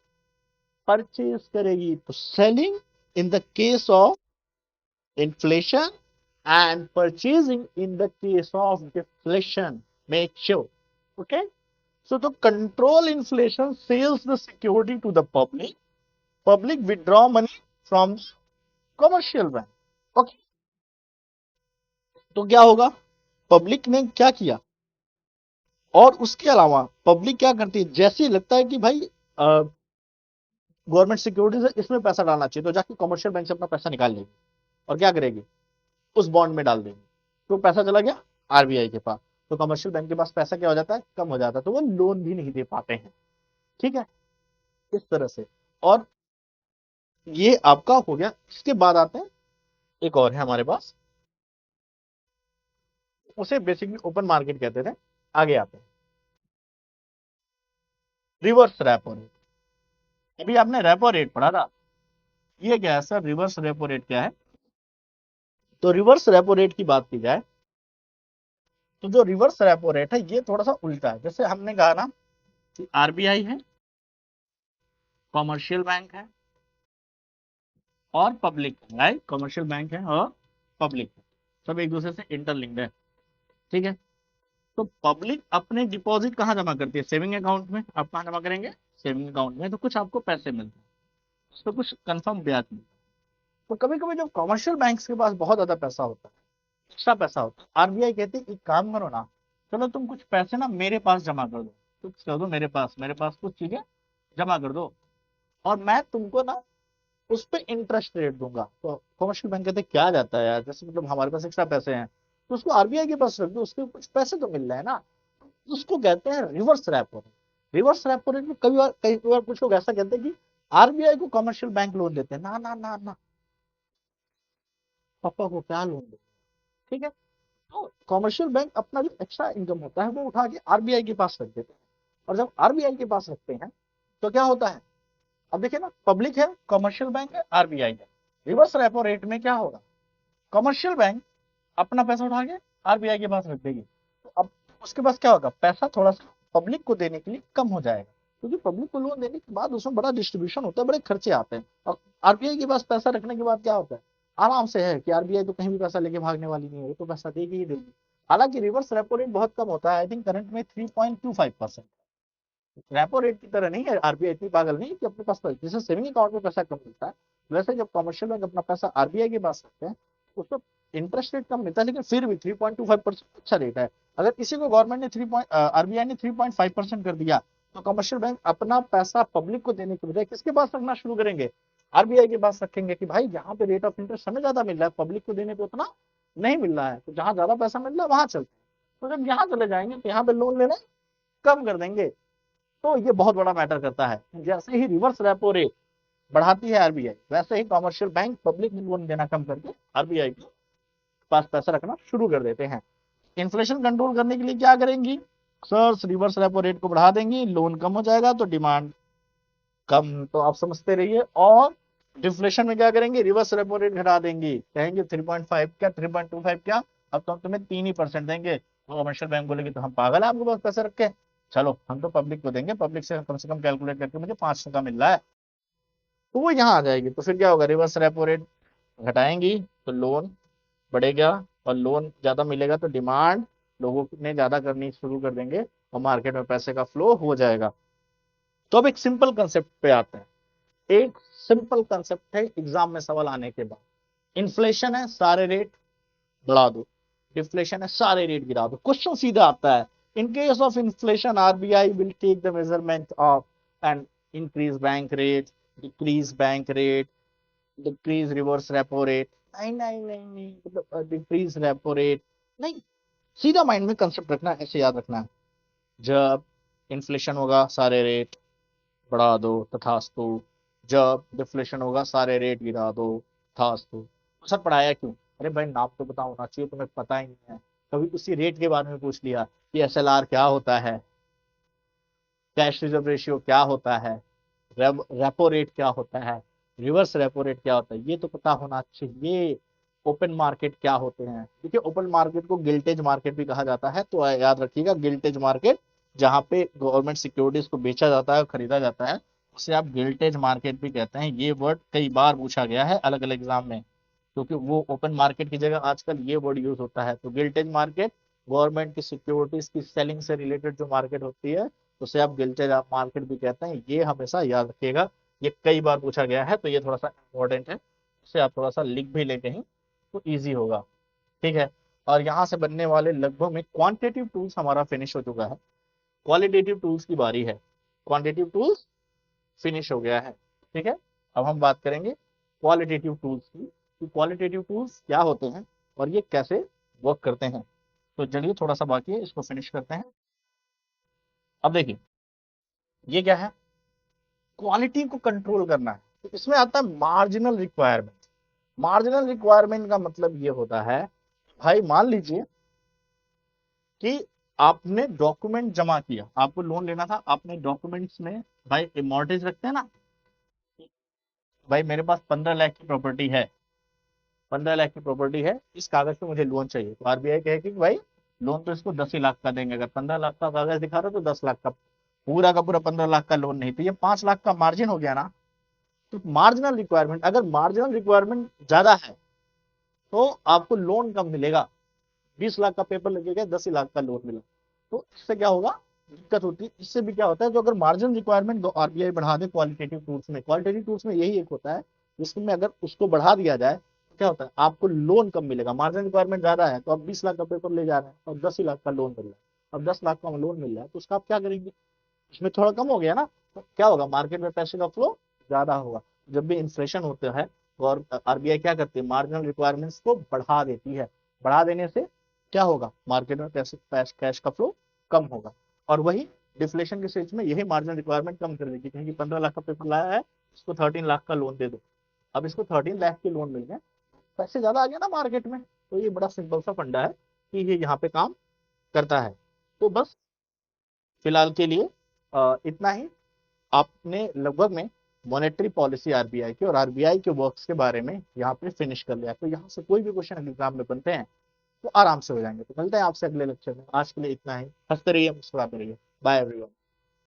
परचेज करेगी। तो selling in the case of inflation and purchasing in the case of deflation. Make sure. Okay. So to control inflation, sells the security to the public. Public withdraw money from commercial bank. Okay. तो क्या होगा, पब्लिक ने क्या किया, और उसके अलावा पब्लिक क्या करती है, जैसे ही लगता है कि भाई गवर्नमेंट सिक्योरिटी से इसमें पैसा डालना चाहिए, तो जाके कमर्शियल बैंक से अपना पैसा निकाल लेगी और क्या करेगी, उस बॉन्ड में डाल देंगे। तो पैसा चला गया आरबीआई के पास, तो कमर्शियल बैंक के पास पैसा क्या हो जाता है, कम हो जाता है, तो वो लोन भी नहीं दे पाते हैं। ठीक है, इस तरह से। और ये आपका हो गया। इसके बाद आते हैं, एक और है हमारे पास, उसे बेसिकली ओपन मार्केट कहते थे। आगे आते हैं, रिवर्स रेपो रेट। अभी आपने रेपो रेट पढ़ा था, ये क्या है सर, रिवर्स रेपो रेट क्या है? तो रिवर्स रेपो रेट की बात की जाए तो जो रिवर्स रेपो रेट है ये थोड़ा सा उल्टा है। जैसे हमने कहा ना कि आरबीआई है, कॉमर्शियल बैंक है और पब्लिक है, राइट, कॉमर्शियल बैंक है और पब्लिक है, सब एक दूसरे से इंटरलिंक्ड है। ठीक है, तो पब्लिक अपने डिपॉजिट कहाँ जमा करती है? सेविंग अकाउंट में। आप कहाँ जमा करेंगे? सेविंग अकाउंट में। तो कुछ आपको पैसे मिलते हैं, उस पर कुछ कंफर्म ब्याज मिलता है। तो कभी कभी जब कमर्शियल बैंक्स के पास बहुत ज्यादा पैसा होता है, एक्स्ट्रा पैसा होता है, आरबीआई कहती है एक काम करो ना, चलो तुम कुछ पैसे ना मेरे पास जमा कर दो, कुछ कर दो मेरे पास कुछ चीजें जमा कर दो, और मैं तुमको ना उस पे इंटरेस्ट रेट दूंगा। तो कमर्शियल बैंक कहते हैं क्या जाता है यार, जैसे मतलब हमारे पास एक्स्ट्रा पैसे हैं तो उसको आरबीआई के पास रख दो, उसके कुछ पैसे तो मिल रहे हैं ना। उसको कहते हैं reverse repo rate. Reverse repo rate में कई बार कुछ लोग ऐसा कहते हैं कि आरबीआई को कमर्शियल बैंक लोन देते हैं। ना ना ना ना, पापा को क्या लोन दे? ठीक है। तो कमर्शियल बैंक अपना जो एक्स्ट्रा इनकम होता है वो उठा के आरबीआई के पास रख देते हैं, और जब आरबीआई के पास रखते हैं तो क्या होता है? अब देखिए ना, पब्लिक है, कमर्शियल बैंक है, आरबीआई है। रिवर्स रेपो रेट में क्या होगा? कमर्शियल बैंक अपना पैसा उठा के आरबीआई के पास रख देगी। तो अब उसके पास क्या होगा? पैसा थोड़ा सा पब्लिक को देने के लिए कम हो जाएगा, क्योंकि पब्लिक को लोन देने के बाद उसमें बड़ा डिस्ट्रीब्यूशन होता है, बड़े खर्चे आते हैं। और आरबीआई के पास पैसा रखने के बाद क्या होता है? आराम से है कि आरबीआई तो कहीं भी पैसा लेके भागने वाली नहीं है, वो तो पैसा देगी ही देगी। हालांकि रिवर्स रेपो रेट बहुत कम होता है, आई थिंक करंट में 3.25%। रेपो रेट की तरह नहीं है, आरबीआई इतनी पागल नहीं है कि अपने पास जैसे सेविंग अकाउंट में पैसा कम मिलता है, वैसे जब कमर्शियल बैंक अपना पैसा आरबीआई के पास रखते हैं उसको इंटरेस्ट रेट कम मिलता है, लेकिन फिर भी 3.25% अच्छा रेट है। अगर किसी को गवर्नमेंट ने आरबीआई ने 3.5% कर दिया, तो कमर्शियल बैंक अपना पैसा पब्लिक को देने के बजाय किसके पास रखना शुरू करेंगे? आरबीआई के पास रखेंगे कि भाई यहाँ पे रेट ऑफ इंटरेस्ट हमें ज्यादा मिल रहा है, पब्लिक को देने पे उतना नहीं मिल रहा है, तो जहां ज्यादा पैसा मिल रहा है वहां चलते हैं। तो जब यहाँ चले जाएंगे तो यहाँ पे लोन लेना कम कर देंगे। तो ये बहुत बड़ा मैटर करता है। जैसे ही रिवर्स रेपो रेट बढ़ाती है आरबीआई, वैसे ही कमर्शियल बैंक पब्लिक में लोन देना कम करके आरबीआई के पास पैसा रखना शुरू कर देते हैं। इन्फ्लेशन कंट्रोल करने के लिए क्या करेंगी? सर रिवर्स रेपो रेट को बढ़ा देंगी, लोन कम हो जाएगा तो डिमांड कम, तो आप समझते रहिए। और डिफ्लेशन में क्या करेंगे? रिवर्स रेपो रेट घटा देंगी, कहेंगे 3.5 क्या 3.25 क्या, अब तो हम तुम्हें 3% देंगे। तो कमर्शियल बैंक बोलेगी तो हम पागल है आपके पास पैसे रख के, चलो हम तो पब्लिक को देंगे, पब्लिक से कम कैलकुलेट करके मुझे 5% मिल रहा है। तो वो यहाँ आ जाएगी। तो फिर क्या होगा? रिवर्स रेपो रेट घटाएंगी तो लोन बढ़ेगा, और लोन ज्यादा मिलेगा तो डिमांड लोगों ने ज्यादा करनी शुरू कर देंगे, और मार्केट में पैसे का फ्लो हो जाएगा। तो अब एक सिंपल कंसेप्ट पे आते हैं। एक सिंपल कंसेप्ट है एग्जाम में सवाल आने के बाद। इन्फ्लेशन है, सारे रेट बढ़ा दो। डिफ्लेशन है, सारे रेट गिरा दो। क्वेश्चन सीधा आता है, in case of inflation RBI will take the measurement of and increase bank rate, decrease bank rate, decrease reverse repo rate. नहीं नहीं नहीं नहीं, मतलब डिक्रीज रेपो रेट नहीं। सीधा माइंड में कंसेप्ट रखना है, ऐसे याद रखना है। जब इन्फ्लेशन होगा सारे रेट बढ़ा दो तथास्तु, जब डिफ्लेशन होगा सारे रेट गिरा दो तथास्तु। तो सर पढ़ाया क्यों? अरे भाई नाम तो पता होना चाहिए, तुम्हें पता ही नहीं है। कभी उसी रेट के बारे में पूछ लिया कि एसएलआर क्या होता है, कैश रिजर्व रेशियो क्या होता है, रेपो रेट क्या होता है, रिवर्स रेपो रेट क्या होता है, ये तो पता होना चाहिए। ओपन मार्केट क्या होते हैं? देखिए ओपन मार्केट को गिल्टेज मार्केट भी कहा जाता है, तो याद रखिएगा गिल्टेज मार्केट, जहां पे गवर्नमेंट सिक्योरिटीज को बेचा जाता है और खरीदा जाता है, उसे आप गिल्टेज मार्केट भी कहते हैं। ये वर्ड कई बार पूछा गया है अलग अलग एग्जाम में, क्योंकि वो ओपन मार्केट की जगह आजकल ये वर्ड यूज होता है। तो गिल्टेज मार्केट गवर्नमेंट की सिक्योरिटीज की सेलिंग से रिलेटेड जो मार्केट होती है, उसे आप गिल्टेज मार्केट भी कहते हैं। ये हमेशा याद रखिएगा, ये कई बार पूछा गया है, तो ये थोड़ा सा इंपॉर्टेंट है, इसे आप थोड़ा सा लिख भी ले कहीं तो ईजी होगा। ठीक है। और यहाँ से बनने वाले लगभग में क्वांटिटेटिव टूल्स हमारा फिनिश हो चुका है, क्वालिटेटिव टूल्स की बारी है। क्वांटिटेटिव टूल्स फिनिश हो गया है। ठीक है। अब हम बात करेंगे क्वालिटेटिव टूल्स की, कि क्वालिटेटिव टूल्स क्या होते हैं और ये कैसे वर्क करते हैं। तो चलिए थोड़ा सा बाकी है, इसको फिनिश करते हैं। अब देखिए ये क्या है? क्वालिटी को कंट्रोल करना है, तो इसमें आता है मार्जिनल रिक्वायरमेंट। मार्जिनल रिक्वायरमेंट का मतलब ये होता है, भाई मान लीजिए कि आपने डॉक्यूमेंट जमा किया, आपको लोन लेना था, आपने डॉक्यूमेंट्स में भाई मॉर्गेज रखते हैं ना, भाई मेरे पास 15 लाख की प्रॉपर्टी है, 15 लाख की प्रॉपर्टी है, इस कागज पे मुझे लोन चाहिए। तो आरबीआई कहेगी कि भाई लोन तो इसको 10 ही लाख का देंगे, अगर 15 लाख का कागज दिखा रहे हो तो 10 लाख का, पूरा का पूरा 15 लाख का लोन नहीं, तो ये 5 लाख का मार्जिन हो गया ना। तो मार्जिनल रिक्वायरमेंट, अगर मार्जिनल रिक्वायरमेंट ज्यादा है तो आपको लोन कम मिलेगा। 20 लाख का पेपर लगेगा, 10 ही लाख का लोन मिला। तो इससे क्या होगा, दिक्कत होती है। इससे भी क्या होता है, जो अगर मार्जिन रिक्वायरमेंट आरबीआई बढ़ा दे क्वालिटेटिव टूल्स में यही एक होता है, जिसमें अगर उसको बढ़ा दिया जाए तो क्या होता है, आपको लोन कम मिलेगा। मार्जिन रिक्वायरमेंट ज्यादा है तो आप 20 लाख का पेपर ले जा रहे हैं और 10 ही लाख का लोन मिल रहा है। अब 10 लाख का लोन मिल रहा है तो उसका आप क्या करेंगे, उसमें थोड़ा कम हो गया ना, तो क्या होगा, मार्केट में पैसे का फ्लो ज्यादा होगा। जब भी इन्फ्लेशन होता है और आरबीआई क्या करती है, मार्जिनल रिक्वायरमेंट्स को बढ़ा देती है। बढ़ा देने से क्या होगा, मार्केट में पैसे कैश का फ्लो कम होगा। और वही डिफ्लेशन के स्टेज में यही मार्जिनल रिक्वायरमेंट कम कर देगी, क्योंकि 15 लाख का पेपर लाया है, इसको 13 लाख का लोन दे दो। अब इसको 13 लाख के लोन मिल गए, पैसे ज्यादा आ गया ना मार्केट में। तो ये बड़ा सिंपल सा फंडा है कि ये यहाँ पे काम करता है। तो बस फिलहाल के लिए इतना ही। आपने लगभग में मॉनेटरी पॉलिसी आरबीआई की और आरबीआई के वर्क्स के बारे में यहाँ पे फिनिश कर लिया। तो यहाँ से कोई भी क्वेश्चन एग्जाम में बनते हैं तो आराम से हो जाएंगे। तो मिलते हैं आपसे अगले लेक्चर में। आज के लिए इतना ही। हंसते रहिए, मुस्कुराते रहिए। Bye everyone.